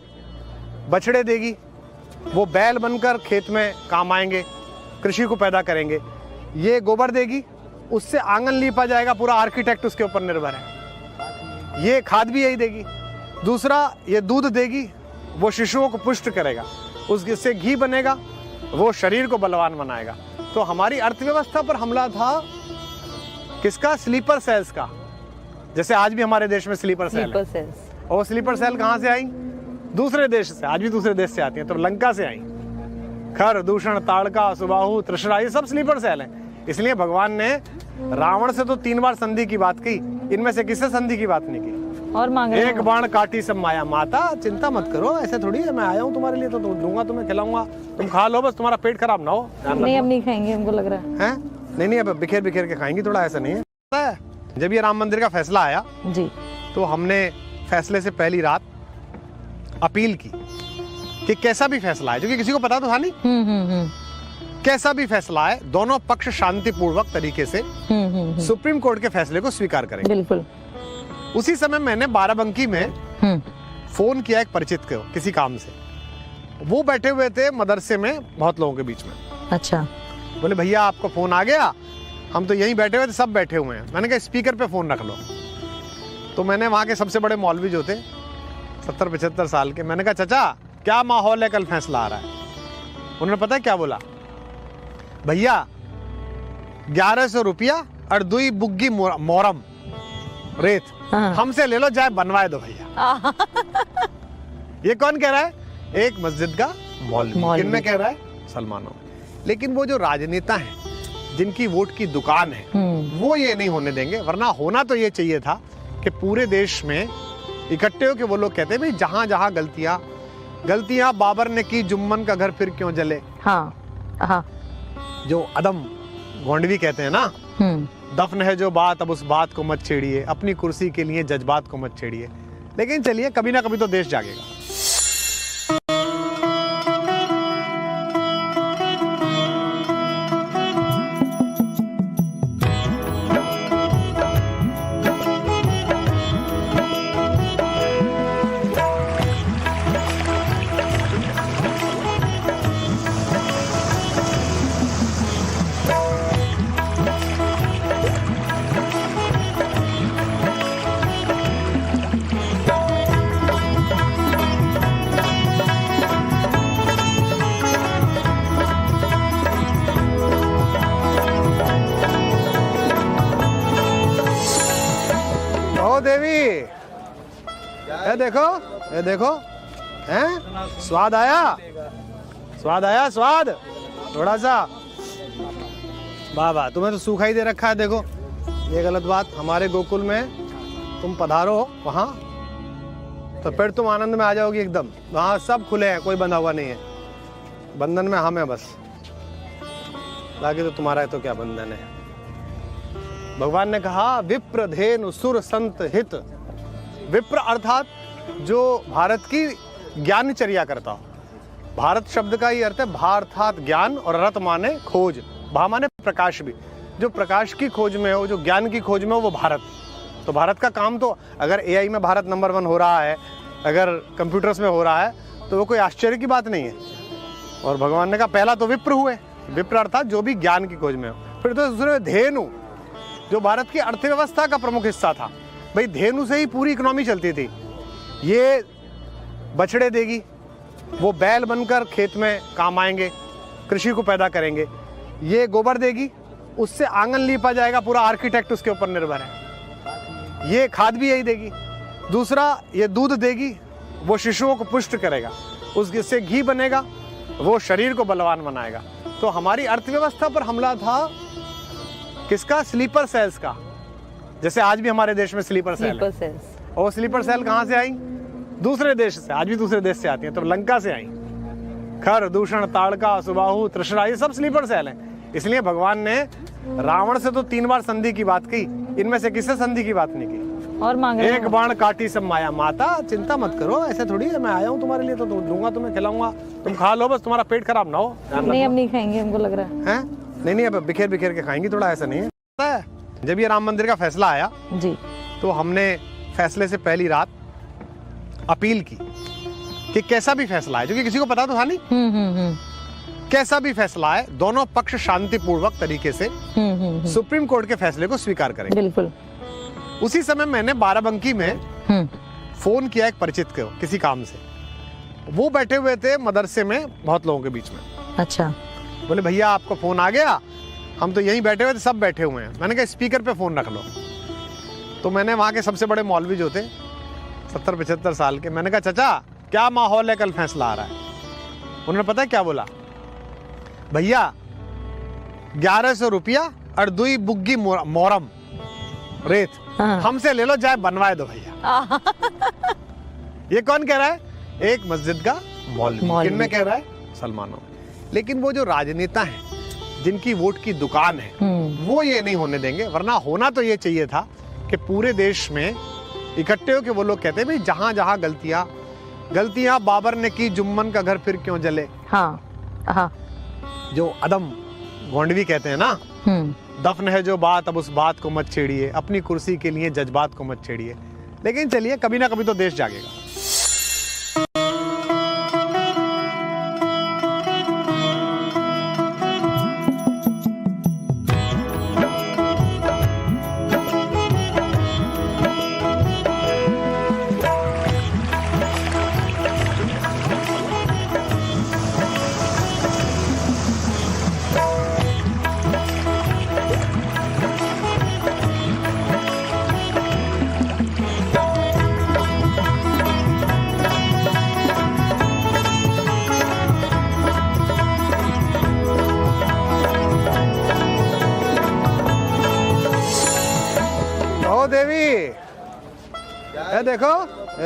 बछड़े देगी, वो बैल बनकर खेत में काम आएंगे, कृषि को पैदा करेंगे। ये गोबर देगी, उससे आंगन लीपा जाएगा, पूरा आर्किटेक्ट उसके ऊपर निर्भर है। ये खाद भी यही देगी। दूसरा, ये दूध देगी, वो शिशुओं को पुष्ट करेगा, उससे घी बनेगा, वो शरीर को बलवान बनाएगा। तो हमारी अर्थव्यवस्था पर हमला था किसका? स्लीपर सेल्स का। जैसे आज भी हमारे देश में स्लीपर सेल है। और स्लीपर सेल कहाँ से आई? दूसरे देश से। आज भी दूसरे देश से आती हैं। तो लंका से आई। खर, दूषण, ताड़का, सुबाहु, तृष्णा, ये सब स्लीपर सेल हैं। इसलिए भगवान ने रावण से तो 3 बार संधि की बात की, इनमें से किससे संधि की बात नहीं की? और मांग रहे एक बाण काटी सब माया। माता चिंता मत करो, ऐसे थोड़ी है, मैं आया हूँ तुम्हारे लिए, तो दूंगा तुम्हें, खिलाऊंगा, तुम खा लो, बस तुम्हारा पेट खराब ना हो। नहीं, अब नहीं खाएंगे, हमको लग रहा है। नहीं, अब बिखेर बिखेर के खाएंगी, थोड़ा ऐसा नहीं है। जब ये राम मंदिर का फैसला आया जी, तो हमने फैसले से पहली रात अपील की कि कैसा भी फैसला है, क्योंकि किसी को पता तो था नहीं, कैसा भी फैसला है, दोनों पक्ष शांतिपूर्वक तरीके से सुप्रीम कोर्ट के फैसले को स्वीकार करेंगे। बिल्कुल। उसी समय मैंने बाराबंकी में फोन किया एक परिचित को, किसी काम से। वो बैठे हुए थे मदरसे में, बहुत लोगों के बीच में। अच्छा। बोले भैया आपको फोन आ गया, हम तो यहीं बैठे हुए थे, सब बैठे हुए हैं। मैंने कहा स्पीकर पे फोन रख लो। तो मैंने वहाँ के सबसे बड़े मौलवी जो थे, 70-75 साल के, मैंने कहा चाचा क्या माहौल है, कल फैसला आ रहा है। उन्होंने पता है क्या बोला? भैया 1100 रुपया और 2 बुग्गी मोरम रेत हमसे ले लो, जाए बनवाए दो भैया। ये कौन कह रहा है? एक मस्जिद का मौलवी। किन में कह रहा है? मुसलमानों। लेकिन वो जो राजनेता हैं, जिनकी वोट की दुकान है, वो ये नहीं होने देंगे। वरना होना तो ये चाहिए था कि पूरे देश में इकट्ठे हो के वो लोग कहते हैं भाई जहां जहां गलतियां बाबर ने की, जुम्मन का घर फिर क्यों जले। हाँ। जो अदम गोंडवी कहते हैं ना, दफन है जो बात, अब उस बात को मत छेड़िए, अपनी कुर्सी के लिए जज्बात को मत छेड़िए। लेकिन चलिए, कभी ना कभी तो देश जागेगा। देवी, ये देखो, हैं? स्वाद आया? स्वाद आया? स्वाद थोड़ा सा। वाह वाह, तुम्हें तो सूखा ही दे रखा है। देखो ये गलत बात, हमारे गोकुल में तुम पधारो वहां तो फिर तुम आनंद में आ जाओगी एकदम। वहां सब खुले हैं, कोई बंधा हुआ नहीं है। बंधन में हम हैं बस, बाकी तो तुम्हारा तो क्या बंधन है। भगवान ने कहा विप्र धेनु सुर संत हित। विप्र अर्थात जो भारत की ज्ञानचर्या करता हो। भारत शब्द का ही अर्थ है भा अर्थात ज्ञान और रत माने खोज, भा माने प्रकाश भी। जो प्रकाश की खोज में हो, जो ज्ञान की खोज में हो, वो भारत। तो भारत का काम तो अगर एआई में भारत नंबर 1 हो रहा है, अगर कंप्यूटर्स में हो रहा है, तो वो कोई आश्चर्य की बात नहीं है। और भगवान ने कहा पहला तो विप्र हुए, विप्र अर्थात जो भी ज्ञान की खोज में हो। फिर तो दूसरे धेनु, जो भारत की अर्थव्यवस्था का प्रमुख हिस्सा था। भाई धेनु से ही पूरी इकोनॉमी चलती थी। ये बछड़े देगी, वो बैल बनकर खेत में काम आएंगे, कृषि को पैदा करेंगे। ये गोबर देगी, उससे आंगन लीपा जाएगा, पूरा आर्किटेक्ट उसके ऊपर निर्भर है। ये खाद भी यही देगी। दूसरा ये दूध देगी, वो शिशुओं को पुष्ट करेगा, उससे घी बनेगा, वो शरीर को बलवान बनाएगा। तो हमारी अर्थव्यवस्था पर हमला था किसका? स्लीपर सेल्स का। जैसे आज भी हमारे देश में स्लीपर सेल है। और स्लीपर सेल कहाँ से आई? दूसरे देश से। आज भी दूसरे देश से आती हैं। तो लंका से आई। खर, दूषण, ताड़का, सुबाहु, तृष्णा, ये सब स्लीपर सेल हैं। इसलिए भगवान ने रावण से तो 3 बार संधि की बात की, इनमें से किससे संधि की बात नहीं की? और मांग रहे एक बाण काटी सब माया। माता चिंता मत करो, ऐसे थोड़ी है, मैं आया हूँ तुम्हारे लिए, तो दूंगा तुम्हें, खिलाऊंगा, तुम खा लो, बस तुम्हारा पेट खराब ना हो। नहीं, अब नहीं खाएंगे, हमको लग रहा है। हैं? नहीं, अब बिखेर बिखेर के खाएंगी, थोड़ा ऐसा नहीं है। पता है जब ये राम मंदिर का फैसला आया जी, तो हमने फैसले से पहली रात अपील की कि कैसा भी फैसला है, क्योंकि किसी को पता तो था नहीं, कैसा भी फैसला है, दोनों पक्ष शांतिपूर्वक तरीके से सुप्रीम कोर्ट के फैसले को स्वीकार करेंगे। बिल्कुल। उसी समय मैंने बाराबंकी में फोन किया एक परिचित को, किसी काम से। वो बैठे हुए थे मदरसे में बहुत लोगों के बीच में। अच्छा। बोले भैया आपको फोन आ गया, हम तो यहीं बैठे हुए थे, सब बैठे हुए हैं। मैंने कहा स्पीकर पे फोन रख लो। तो मैंने वहां के सबसे बड़े मौलवी जो थे 70-75 साल के, मैंने कहा चाचा क्या माहौल है, कल फैसला आ रहा है। उन्होंने पता है क्या बोला? भैया 1100 रुपया और 2 बुग्गी मोरम रेत हमसे ले लो, जाए बनवाए दो भैया। ये कौन कह रहा है? एक मस्जिद का मौलवी। किनमें कह रहा है? सलमानों। लेकिन वो जो राजनेता हैं जिनकी वोट की दुकान है, वो ये नहीं होने देंगे। वरना होना तो ये चाहिए था कि पूरे देश में इकट्ठे हो के वो लोग कहते हैं भाई जहां जहां गलतियां बाबर ने की, जुम्मन का घर फिर क्यों जले। हाँ। जो अदम गोंडवी कहते हैं ना, दफन है जो बात, अब उस बात को मत छेड़िए, अपनी कुर्सी के लिए जज्बात को मत छेड़िए। लेकिन चलिए, कभी ना कभी तो देश जागेगा। देवी ये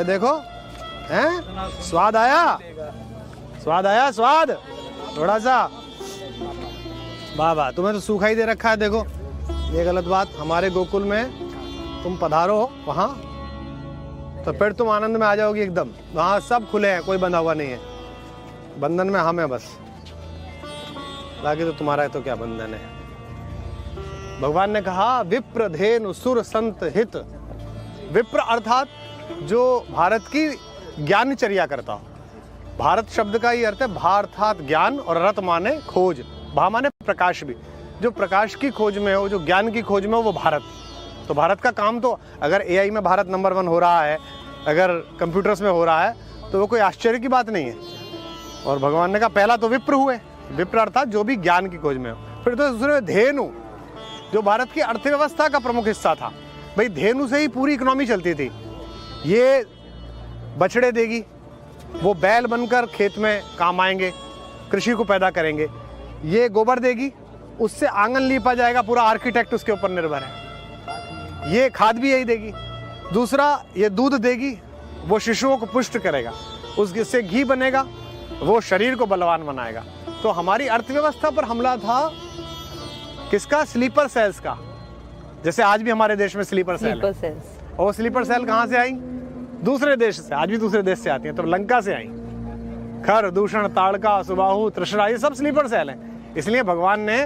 देखो हैं? स्वाद आया? स्वाद आया? स्वाद थोड़ा सा। वाह वाह, तुम्हें तो सूखा ही दे रखा है। देखो ये गलत बात, हमारे गोकुल में तुम पधारो वहां तो फिर तुम आनंद में आ जाओगी एकदम। वहां सब खुले हैं, कोई बंधा हुआ नहीं है। बंधन में हम हैं बस, बाकी तो तुम्हारा तो क्या बंधन है। भगवान ने कहा विप्र धेनु सुर संत हित। विप्र अर्थात जो भारत की ज्ञानचर्या करता हो। भारत शब्द का ही अर्थ है भा अर्थात ज्ञान और रत माने खोज, भा माने प्रकाश भी। जो प्रकाश की खोज में हो, जो ज्ञान की खोज में हो, वो भारत। तो भारत का काम तो अगर एआई में भारत नंबर 1 हो रहा है, अगर कंप्यूटर्स में हो रहा है, तो वो कोई आश्चर्य की बात नहीं है। और भगवान ने कहा पहला तो विप्र हुए, विप्र अर्थात जो भी ज्ञान की खोज में हो। फिर तो दूसरे धेनु, जो भारत की अर्थव्यवस्था का प्रमुख हिस्सा था। भाई धेनु से ही पूरी इकोनॉमी चलती थी। ये बछड़े देगी, वो बैल बनकर खेत में काम आएंगे, कृषि को पैदा करेंगे। ये गोबर देगी, उससे आंगन लीपा जाएगा, पूरा आर्किटेक्ट उसके ऊपर निर्भर है। ये खाद भी यही देगी। दूसरा, ये दूध देगी, वो शिशुओं को पुष्ट करेगा, उससे घी बनेगा, वो शरीर को बलवान बनाएगा। तो हमारी अर्थव्यवस्था पर हमला था किसका? स्लीपर सेल्स का। जैसे आज भी हमारे देश में स्लीपर सेल है। और स्लीपर सेल कहाँ से आई? दूसरे देश से। आज भी दूसरे देश से आती हैं। तो लंका से आई। खर, दूषण, ताड़का, सुबाहु, तृष्णा, ये सब स्लीपर सेल हैं। इसलिए भगवान ने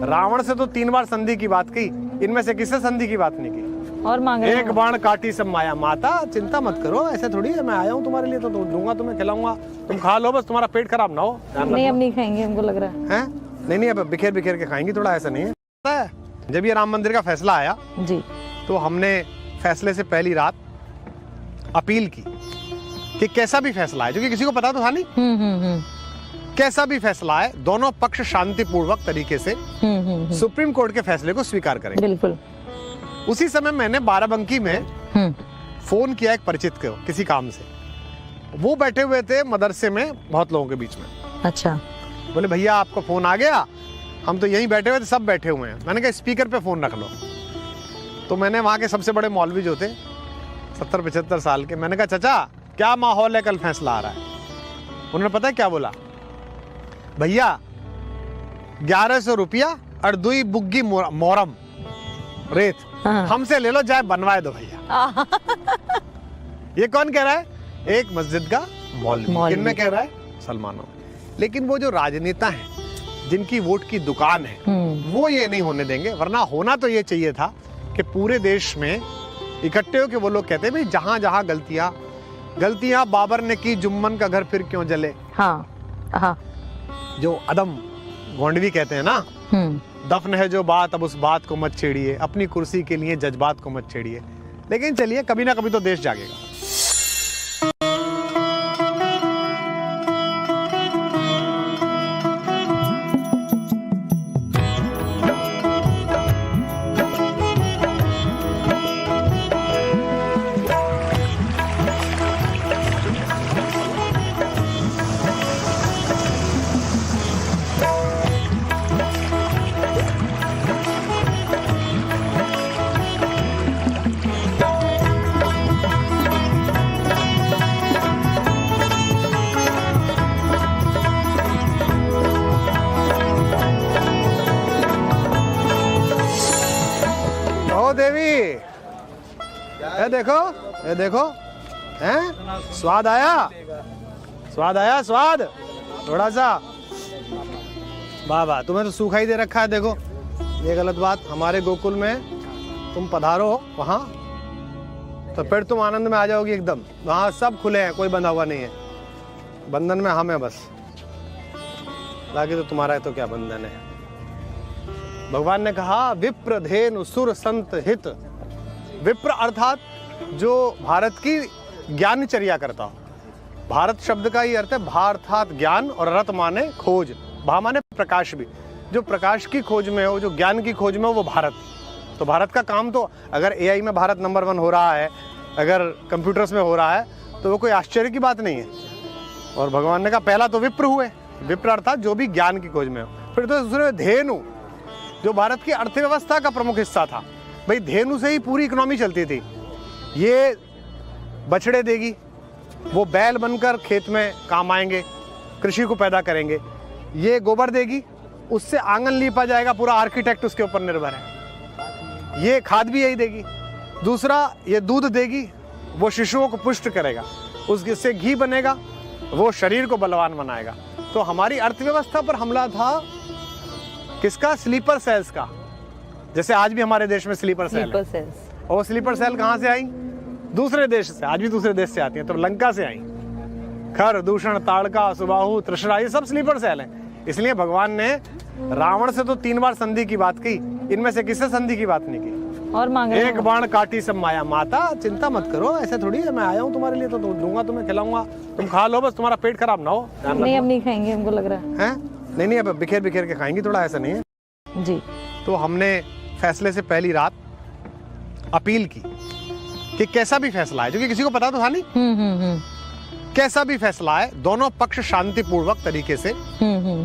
रावण से तो 3 बार संधि की बात की, इनमें से किससे संधि की बात नहीं की? और मांग रहे एक बाण काटी सब माया। माता चिंता मत करो, ऐसे थोड़ी है, मैं आया हूँ तुम्हारे लिए, तो दूंगा, तुम्हें खिलाऊंगा, तुम खा लो, बस तुम्हारा पेट खराब ना हो। नहीं, अब नहीं खाएंगे, हमको लग रहा है। नहीं, अब बिखेर बिखेर के खाएंगी, थोड़ा ऐसा नहीं है। जब ये राम मंदिर का फैसला आया जी, तो हमने फैसले से पहली रात अपील की कि कैसा भी फैसला है, क्योंकि किसी को पता तो था नहीं, कैसा भी फैसला है, दोनों पक्ष शांतिपूर्वक तरीके से सुप्रीम कोर्ट के फैसले को स्वीकार करेंगे। बिल्कुल। उसी समय मैंने बाराबंकी में फोन किया एक परिचित को, किसी काम से। वो बैठे हुए थे मदरसे में बहुत लोगों के बीच में। अच्छा। बोले भैया आपका फोन आ गया, हम तो यहीं बैठे हुए थे, सब बैठे हुए हैं। मैंने कहा स्पीकर पे फोन रख लो। तो मैंने वहाँ के सबसे बड़े मौलवी जो थे 70-75 साल के, मैंने कहा चाचा क्या माहौल है, कल फैसला आ रहा है। उन्होंने पता है क्या बोला? भैया 1100 रुपया और 2 बुग्गी मोरम रेत हमसे ले लो, जाए बनवाए दो भैया। ये कौन कह रहा है? एक मस्जिद का मौलवी। किनमें कह रहा है? सलमानों। लेकिन वो जो राजनेता हैं, जिनकी वोट की दुकान है, वो ये नहीं होने देंगे। वरना होना तो ये चाहिए था कि पूरे देश में इकट्ठे होकर वो लोग कहते हैं जहां जहां गलतियां बाबर ने की, जुम्मन का घर फिर क्यों जले। हाँ। जो अदम गोंडवी कहते हैं ना, दफन है जो बात, अब उस बात को मत छेड़िए, अपनी कुर्सी के लिए जज्बात को मत छेड़िए। लेकिन चलिए, कभी ना कभी तो देश जागेगा। देवी, ये देखो, हैं? स्वाद आया, स्वाद थोड़ा सा। वाह, तुम्हें तो सूखा ही दे रखा है। देखो, ये गलत बात। हमारे गोकुल में तुम पधारो वहाँ, तो फिर तुम आनंद में आ जाओगी एकदम। वहाँ सब खुले हैं, कोई बंधा हुआ नहीं है। बंधन में हम हैं बस, बाकी तो तुम्हारा है तो क्या बंधन है। भगवान ने कहा विप्र धेनु सुर संत हित। विप्र अर्थात जो भारत की ज्ञानचर्या करता हो। भारत शब्द का ही अर्थ है भा अर्थात ज्ञान, और रत माने खोज, भा माने प्रकाश भी। जो प्रकाश की खोज में हो, जो ज्ञान की खोज में हो, वो भारत। तो भारत का काम तो, अगर एआई में भारत नंबर 1 हो रहा है, अगर कंप्यूटर्स में हो रहा है, तो वो कोई आश्चर्य की बात नहीं है। और भगवान ने कहा पहला तो विप्र हुए। विप्र अर्थात जो भी ज्ञान की खोज में हो। फिर तो दूसरे धेनु, जो भारत की अर्थव्यवस्था का प्रमुख हिस्सा था। भाई धेनु से ही पूरी इकोनॉमी चलती थी। ये बछड़े देगी, वो बैल बनकर खेत में काम आएंगे, कृषि को पैदा करेंगे। ये गोबर देगी, उससे आंगन लीपा जाएगा, पूरा आर्किटेक्ट उसके ऊपर निर्भर है। ये खाद भी यही देगी। दूसरा, ये दूध देगी, वो शिशुओं को पुष्ट करेगा, उससे घी बनेगा, वो शरीर को बलवान बनाएगा। तो हमारी अर्थव्यवस्था पर हमला था किसका? स्लीपर सेल्स का। जैसे आज भी हमारे देश में स्लीपर सेल है। और स्लीपर सेल कहाँ से आई? दूसरे देश से। आज भी दूसरे देश से आती हैं। तो लंका से आई। खर, दूषण, ताड़का, सुबाहु, तृष्णा, ये सब स्लीपर सेल हैं। इसलिए भगवान ने रावण से तो 3 बार संधि की बात की, इनमें से किससे संधि की बात नहीं की? और मांग रहे एक बाण काटी सब माया। माता चिंता मत करो, ऐसे थोड़ी है, मैं आया हूँ तुम्हारे लिए, तो दूंगा, तुम्हें खिलाऊंगा, तुम खा लो, बस तुम्हारा पेट खराब ना हो। नहीं, अब नहीं खाएंगे, हमको लग रहा है। नहीं, अब बिखेर बिखेर के खाएंगी, थोड़ा ऐसा नहीं है जी। तो हमने फैसले से पहली रात अपील की कि कैसा भी फैसला है, क्योंकि किसी को पता तो था नहीं, कैसा भी फैसला आए दोनों पक्ष शांतिपूर्वक तरीके से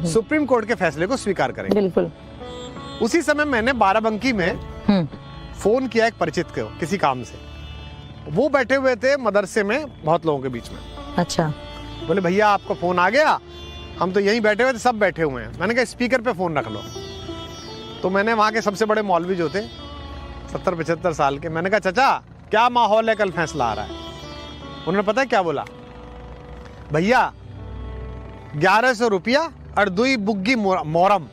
सुप्रीम कोर्ट के फैसले को स्वीकार करेंगे। बिल्कुल। उसी समय मैंने बाराबंकी में फोन किया एक परिचित को किसी काम से। वो बैठे हुए थे मदरसे में बहुत लोगों के बीच में। अच्छा। बोले भैया आपका फोन आ गया, हम तो यहीं बैठे हुए थे, सब बैठे हुए हैं। मैंने कहा स्पीकर पे फोन रख लो। तो मैंने वहाँ के सबसे बड़े मौलवी जो थे 70-75 साल के, मैंने कहा चाचा क्या माहौल है, कल फैसला आ रहा है। उन्होंने पता है क्या बोला, भैया 1100 रुपया और 2 बुग्गी मोरम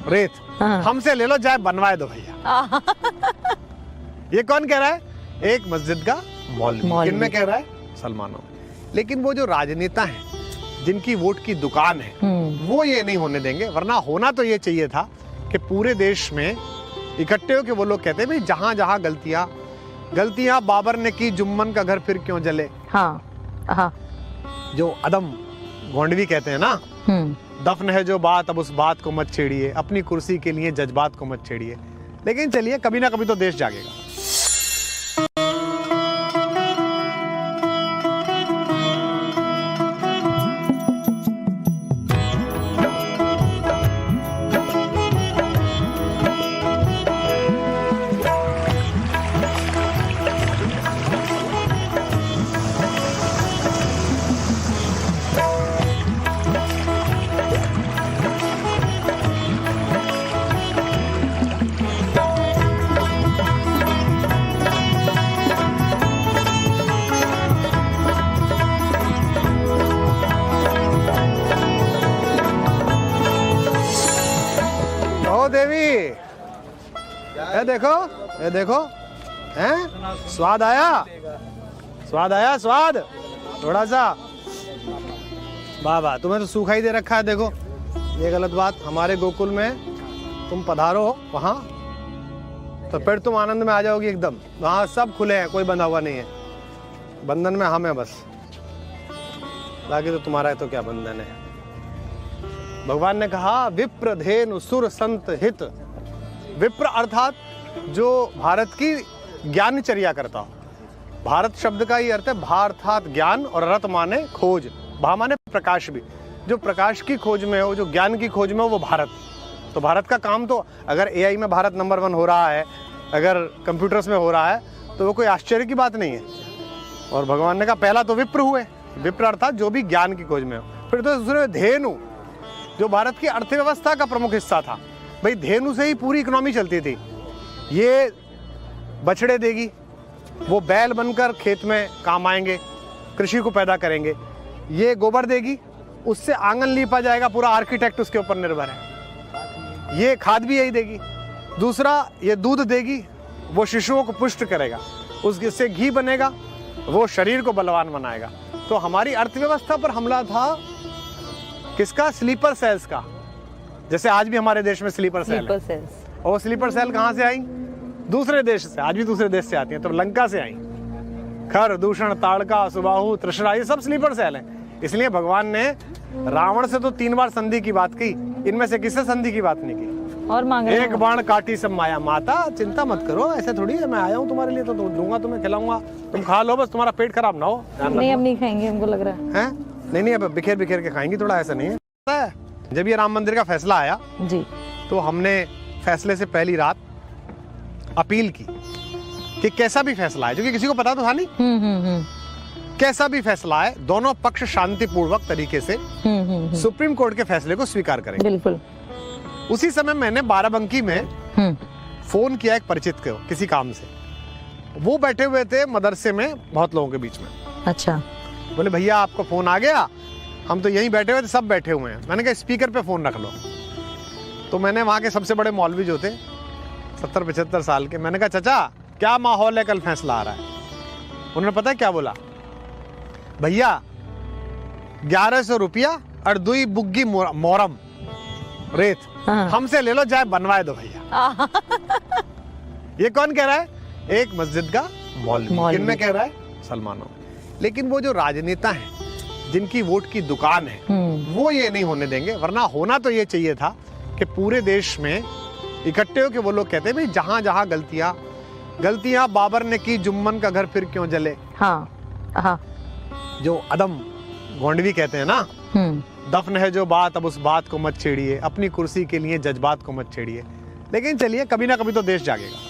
रेत हमसे ले लो, जाए बनवाए दो भैया। ये कौन कह रहा है? एक मस्जिद का मौलवी। किनमें कह रहा है? सलमानों। लेकिन वो जो राजनेता हैं जिनकी वोट की दुकान है वो ये नहीं होने देंगे। वरना होना तो ये चाहिए था कि पूरे देश में इकट्ठे हो के वो लोग कहते हैं भाई जहां जहां गलतियां बाबर ने की, जुम्मन का घर फिर क्यों जले। हाँ। जो अदम गोंडवी कहते हैं ना, दफन है जो बात अब उस बात को मत छेड़िए, अपनी कुर्सी के लिए जज्बात को मत छेड़िए। लेकिन चलिए कभी ना कभी तो देश जागेगा। देवी ये देखो हैं, स्वाद आया स्वाद थोड़ा सा। वाह वाह, तुम्हें तो सूखा ही दे रखा है। देखो ये गलत बात। हमारे गोकुल में तुम पधारो वहां तो फिर तुम आनंद में आ जाओगी एकदम। वहां सब खुले हैं, कोई बंधा हुआ नहीं है। बंधन में हम है बस, बाकी तो तुम्हारा है तो क्या बंधन है। भगवान ने कहा विप्र धेनु सुर संत हित। विप्र अर्थात जो भारत की ज्ञानचर्या करता हो। भारत शब्द का ही अर्थ है भा अर्थात ज्ञान और रत माने खोज, भा माने प्रकाश भी। जो प्रकाश की खोज में हो, जो ज्ञान की खोज में हो, वो भारत। तो भारत का काम तो अगर एआई में भारत नंबर 1 हो रहा है, अगर कंप्यूटर्स में हो रहा है, तो वो कोई आश्चर्य की बात नहीं है। और भगवान ने कहा पहला तो विप्र हुए। विप्र अर्थात जो भी ज्ञान की खोज में हो। फिर तो दूसरे धेनु, जो भारत की अर्थव्यवस्था का प्रमुख हिस्सा था। भाई धेनु से ही पूरी इकोनॉमी चलती थी। ये बछड़े देगी, वो बैल बनकर खेत में काम आएंगे, कृषि को पैदा करेंगे। ये गोबर देगी, उससे आंगन लीपा जाएगा, पूरा आर्किटेक्ट उसके ऊपर निर्भर है। ये खाद भी यही देगी। दूसरा ये दूध देगी, वो शिशुओं को पुष्ट करेगा, उससे घी बनेगा, वो शरीर को बलवान बनाएगा। तो हमारी अर्थव्यवस्था पर हमला था किसका? स्लीपर सेल्स का। जैसे आज भी हमारे देश में स्लीपर सेल है। और स्लीपर सेल कहाँ से आई? दूसरे देश से। आज भी दूसरे देश से आती हैं। तो लंका से आई। खर, दूषण, ताड़का, सुबाहु, तृष्णा, ये सब स्लीपर सेल हैं। इसलिए भगवान ने रावण से तो 3 बार संधि की बात की, इनमें से किससे संधि की बात नहीं की? और मांग एक बाण काटी सब माया। माता चिंता मत करो, ऐसे थोड़ी है, मैं आया हूँ तुम्हारे लिए तो दूंगा, तुम्हें खिलाऊंगा, तुम खा लो, बस तुम्हारा पेट खराब ना हो। नहीं अब नहीं खाएंगे, हमको लग रहा है। नहीं अब बिखेर के खाएंगी, थोड़ा ऐसा नहीं है। जब ये राम मंदिर का फैसला आया जी, तो हमने फैसले से पहली रात अपील की कि कैसा भी फैसला है, जो कि किसी को पता तो था नहीं, कैसा भी फैसला है दोनों पक्ष शांतिपूर्वक तरीके से सुप्रीम कोर्ट के फैसले को स्वीकार करेंगे। बिल्कुल। उसी समय मैंने बाराबंकी में फोन किया एक परिचित को किसी काम से। वो बैठे हुए थे मदरसे में बहुत लोगों के बीच में। अच्छा। बोले भैया आपका फोन आ गया, हम तो यहीं बैठे हुए थे, सब बैठे हुए हैं। मैंने कहा स्पीकर पे फोन रख लो। तो मैंने वहाँ के सबसे बड़े मौलवी जो थे 70-75 साल के, मैंने कहा चाचा क्या माहौल है, कल फैसला आ रहा है। उन्होंने पता है क्या बोला, भैया 1100 रुपया और 2 बुग्गी मोरम रेत हमसे ले लो, जाए बनवाए दो भैया। ये कौन कह रहा है? एक मस्जिद का मौलवी। किनमें कह रहा है? सलमानों। लेकिन वो जो राजनेता हैं जिनकी वोट की दुकान है वो ये नहीं होने देंगे। वरना होना तो ये चाहिए था कि पूरे देश में इकट्ठे हो के वो लोग कहते हैं भाई जहां जहां गलतियां बाबर ने की, जुम्मन का घर फिर क्यों जले। जो अदम गोंडवी कहते हैं ना, दफन है जो बात, अब उस बात को मत छेड़िए, अपनी कुर्सी के लिए जज्बात को मत छेड़िए। लेकिन चलिए, कभी ना कभी तो देश जागेगा।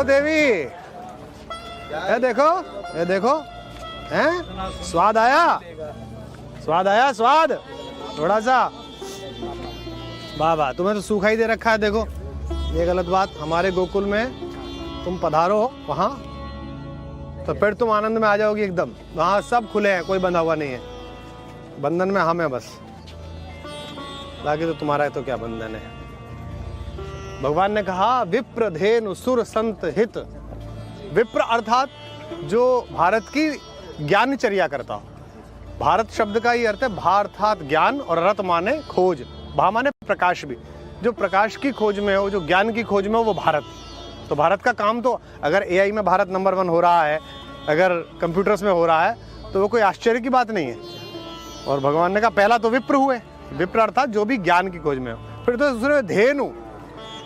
देवी, ये देखो, हैं? स्वाद आया, स्वाद थोड़ा सा। वाह वाह, तुम्हें तो सूखा ही दे रखा है। देखो, ये गलत बात। हमारे गोकुल में तुम पधारो वहाँ, तो फिर तुम आनंद में आ जाओगी एकदम। वहाँ सब खुले हैं, कोई बंधा हुआ नहीं है। बंधन में हम हैं बस, बाकी तो तुम्हारा तो क्या बंधन है। भगवान ने कहा विप्र धेनु सुर संत हित। विप्र अर्थात जो भारत की ज्ञानचर्या करता हो। भारत शब्द का ही अर्थ है भा अर्थात ज्ञान, और रत माने खोज, भा माने प्रकाश भी। जो प्रकाश की खोज में हो, जो ज्ञान की खोज में हो, वो भारत। तो भारत का काम तो, अगर एआई में भारत नंबर 1 हो रहा है, अगर कंप्यूटर्स में हो रहा है, तो वो कोई आश्चर्य की बात नहीं है। और भगवान ने कहा पहला तो विप्र हुए। विप्र अर्थात जो भी ज्ञान की खोज में हो। फिर तो दूसरे धेनु,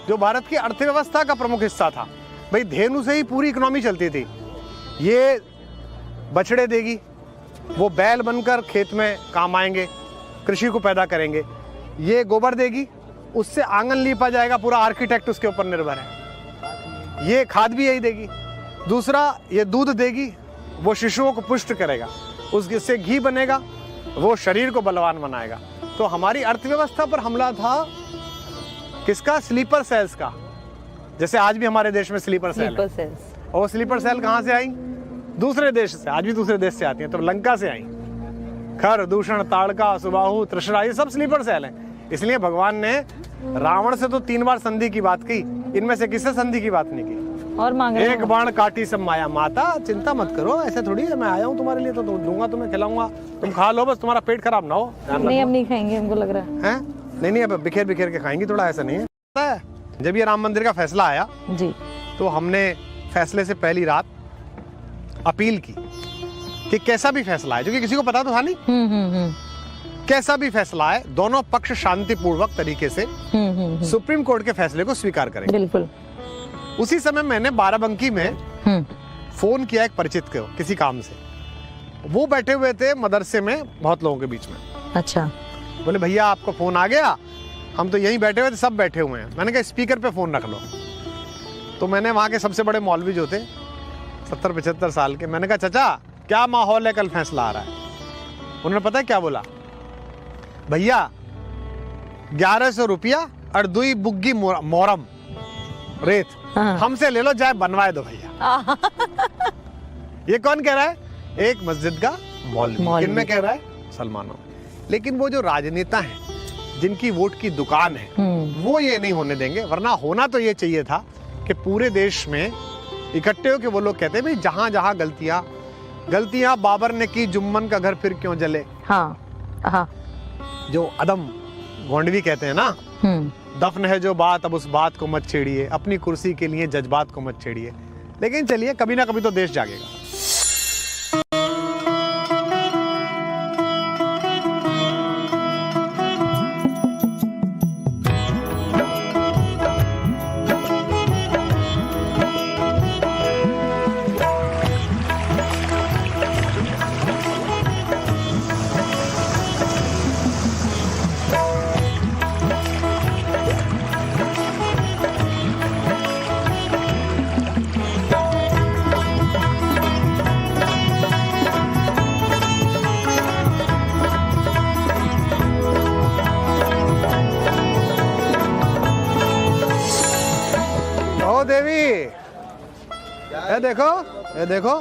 जो भारत की अर्थव्यवस्था का प्रमुख हिस्सा था। भाई धेनु से ही पूरी इकोनॉमी चलती थी। ये बछड़े देगी, वो बैल बनकर खेत में काम आएंगे, कृषि को पैदा करेंगे। ये गोबर देगी, उससे आंगन लीपा जाएगा, पूरा आर्किटेक्ट उसके ऊपर निर्भर है। ये खाद भी यही देगी। दूसरा, ये दूध देगी, वो शिशुओं को पुष्ट करेगा, उससे घी बनेगा, वो शरीर को बलवान बनाएगा। तो हमारी अर्थव्यवस्था पर हमला था किसका? स्लीपर सेल्स का। जैसे आज भी हमारे देश में स्लीपर सेल है। और स्लीपर सेल कहाँ से आई? दूसरे देश से। आज भी दूसरे देश से आती हैं। तो लंका से आई। खर, दूषण, ताड़का, सुबाहु, तृष्णा, ये सब स्लीपर सेल हैं। इसलिए भगवान ने रावण से तो 3 बार संधि की बात की, इनमें से किससे संधि की बात नहीं की? और मांग रहे एक बाण काटी सब माया। माता चिंता मत करो, ऐसे थोड़ी है, मैं आया हूँ तुम्हारे लिए, तो दूंगा तुम्हें, खिलाऊंगा, तुम खा लो, बस तुम्हारा पेट खराब ना हो। नहीं, हम नहीं खाएंगे, हमको लग रहा है। नहीं, अब बिखेर बिखेर के खाएंगी, थोड़ा ऐसा नहीं है। जब ये राम मंदिर का फैसला आया जी, तो हमने फैसले से पहली रात अपील की कि कैसा भी फैसला है, जो कि किसी को पता तो था नहीं, कैसा भी फैसला है, दोनों पक्ष शांतिपूर्वक तरीके से सुप्रीम कोर्ट के फैसले को स्वीकार करेंगे। बिल्कुल। उसी समय मैंने बाराबंकी में फोन किया एक परिचित को, किसी काम से। वो बैठे हुए थे मदरसे में, बहुत लोगों के बीच में। अच्छा। बोले भैया आपका फोन आ गया, हम तो यहीं बैठे हुए थे, सब बैठे हुए हैं। मैंने कहा स्पीकर पे फोन रख लो। तो मैंने वहाँ के सबसे बड़े मौलवी जो थे, 70-75 साल के, मैंने कहा चाचा क्या माहौल है, कल फैसला आ रहा है। उन्होंने पता है क्या बोला? भैया 1100 रुपया और 2 बुग्गी मोरम रेत हमसे ले लो, जाए बनवाए दो भैया। ये कौन कह रहा है? एक मस्जिद का मौलवी। किन में कह रहा है? मुसलमानों। लेकिन वो जो राजनेता हैं, जिनकी वोट की दुकान है, वो ये नहीं होने देंगे। वरना होना तो ये चाहिए था कि पूरे देश में इकट्ठे हो के वो लोग कहते हैं भाई जहां जहां गलतियां बाबर ने की, जुम्मन का घर फिर क्यों जले। हाँ। जो अदम गोंडवी कहते हैं ना, दफन है जो बात, अब उस बात को मत छेड़िए, अपनी कुर्सी के लिए जज्बात को मत छेड़िए। लेकिन चलिए, कभी ना कभी तो देश जागेगा। देवी, ये देखो,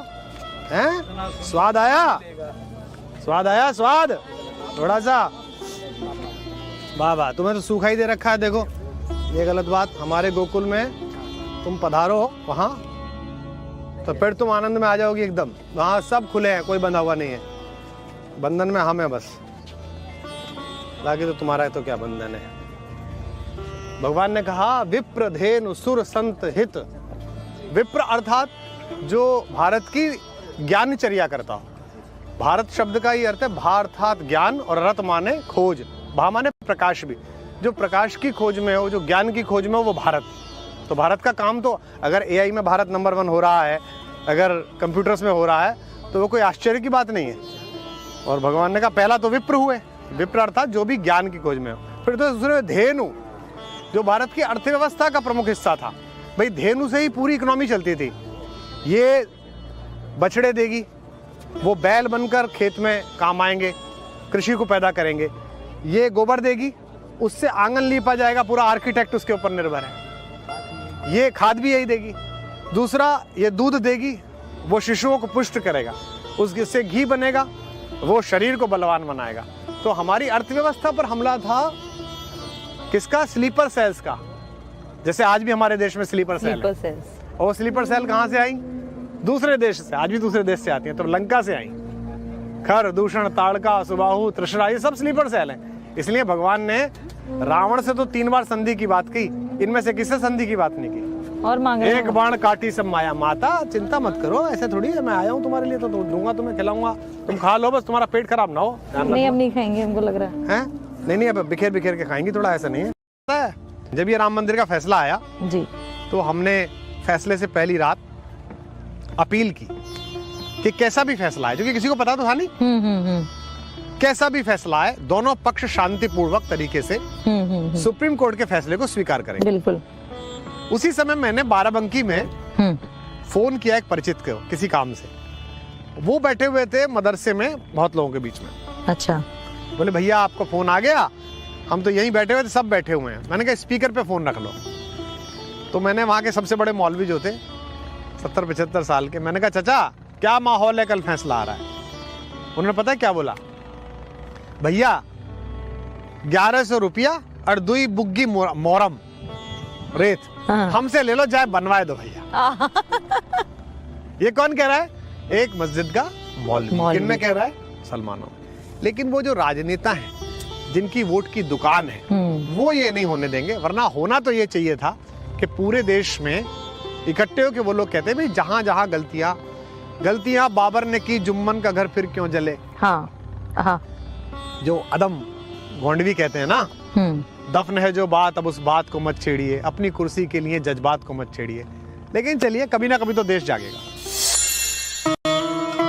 हैं? स्वाद आया, स्वाद थोड़ा सा। वाह वाह, तुम्हें तो सूखा ही दे रखा है। देखो ये गलत बात, हमारे गोकुल में तुम पधारो वहाँ तो फिर तुम आनंद में आ जाओगी एकदम। वहाँ सब खुले हैं, कोई बंधा हुआ नहीं है। बंधन में हम हैं बस, बाकी तो तुम्हारा तो क्या बंधन है। भगवान ने कहा विप्र धेनु सुर संत हित। विप्र अर्थात जो भारत की ज्ञानचर्या करता हो। भारत शब्द का ही अर्थ है भा अर्थात ज्ञान और रत माने खोज, भा माने प्रकाश भी। जो प्रकाश की खोज में हो, जो ज्ञान की खोज में हो, वो भारत। तो भारत का काम तो अगर एआई में भारत नंबर 1 हो रहा है, अगर कंप्यूटर्स में हो रहा है, तो वो कोई आश्चर्य की बात नहीं है। और भगवान ने कहा पहला तो विप्र हुए, विप्र अर्थात जो भी ज्ञान की खोज में हो। फिर तो दूसरे धेनु, जो भारत की अर्थव्यवस्था का प्रमुख हिस्सा था। भाई धेनु से ही पूरी इकोनॉमी चलती थी। ये बछड़े देगी, वो बैल बनकर खेत में काम आएंगे, कृषि को पैदा करेंगे। ये गोबर देगी, उससे आंगन लीपा जाएगा, पूरा आर्किटेक्ट उसके ऊपर निर्भर है। ये खाद भी यही देगी। दूसरा ये दूध देगी, वो शिशुओं को पुष्ट करेगा, उससे घी बनेगा, वो शरीर को बलवान बनाएगा। तो हमारी अर्थव्यवस्था पर हमला था किसका? स्लीपर सेल्स का। जैसे आज भी हमारे देश में स्लीपर सेल है। और स्लीपर सेल कहाँ से आई? दूसरे देश से। आज भी दूसरे देश से आती है। तो लंका से आई। खर, दूषण, ताड़का, सुबाहु, तृष्णा, ये सब स्लीपर सेल हैं। इसलिए भगवान ने रावण से तो 3 बार संधि की बात की, इनमें से किससे संधि की बात नहीं की? और मांग रहे एक बाण काटी सब माया। माता चिंता मत करो, ऐसे थोड़ी है, मैं आया हूँ तुम्हारे लिए, तो दूंगा तुम्हें, खिलाऊंगा, तुम खा लो, बस तुम्हारा पेट खराब ना हो। नहीं, हम नहीं खाएंगे, हमको लग रहा है। नहीं, अब बिखेर बिखेर के खाएंगी, थोड़ा ऐसा नहीं है। जब ये राम मंदिर का फैसला आया जी, तो हमने फैसले से पहली रात अपील की कि कैसा भी फैसला है, क्योंकि किसी को पता तो था नहीं, कैसा भी फैसला है, दोनों पक्ष शांतिपूर्वक तरीके से सुप्रीम कोर्ट के फैसले को स्वीकार करेंगे। बिल्कुल। उसी समय मैंने बाराबंकी में फोन किया एक परिचित को, किसी काम से। वो बैठे हुए थे मदरसे में, बहुत लोगों के बीच में। अच्छा। बोले भैया आपको फोन आ गया, हम तो यहीं बैठे हुए थे, सब बैठे हुए हैं। मैंने कहा स्पीकर पे फोन रख लो। तो मैंने वहाँ के सबसे बड़े मौलवी जो थे 70-75 साल के, मैंने कहा चाचा क्या माहौल है, कल फैसला आ रहा है। उन्होंने पता है क्या बोला? भैया 1100 रुपया और 2 बुग्गी मोरम रेत हमसे ले लो, चाहे बनवाए दो भैया। ये कौन कह रहा है? एक मस्जिद का मौलवी। किन में कह रहा है? सलमानों में। लेकिन वो जो राजनेता हैं, जिनकी वोट की दुकान है, वो ये नहीं होने देंगे। वरना होना तो ये चाहिए था कि पूरे देश में इकट्ठे हो के वो लोग कहते हैं भाई जहां जहां गलतियां बाबर ने की, जुम्मन का घर फिर क्यों जले। हाँ। जो अदम गोंडवी कहते हैं ना, दफन है जो बात, अब उस बात को मत छेड़िए, अपनी कुर्सी के लिए जज्बात को मत छेड़िए। लेकिन चलिए, कभी ना कभी तो देश जागेगा।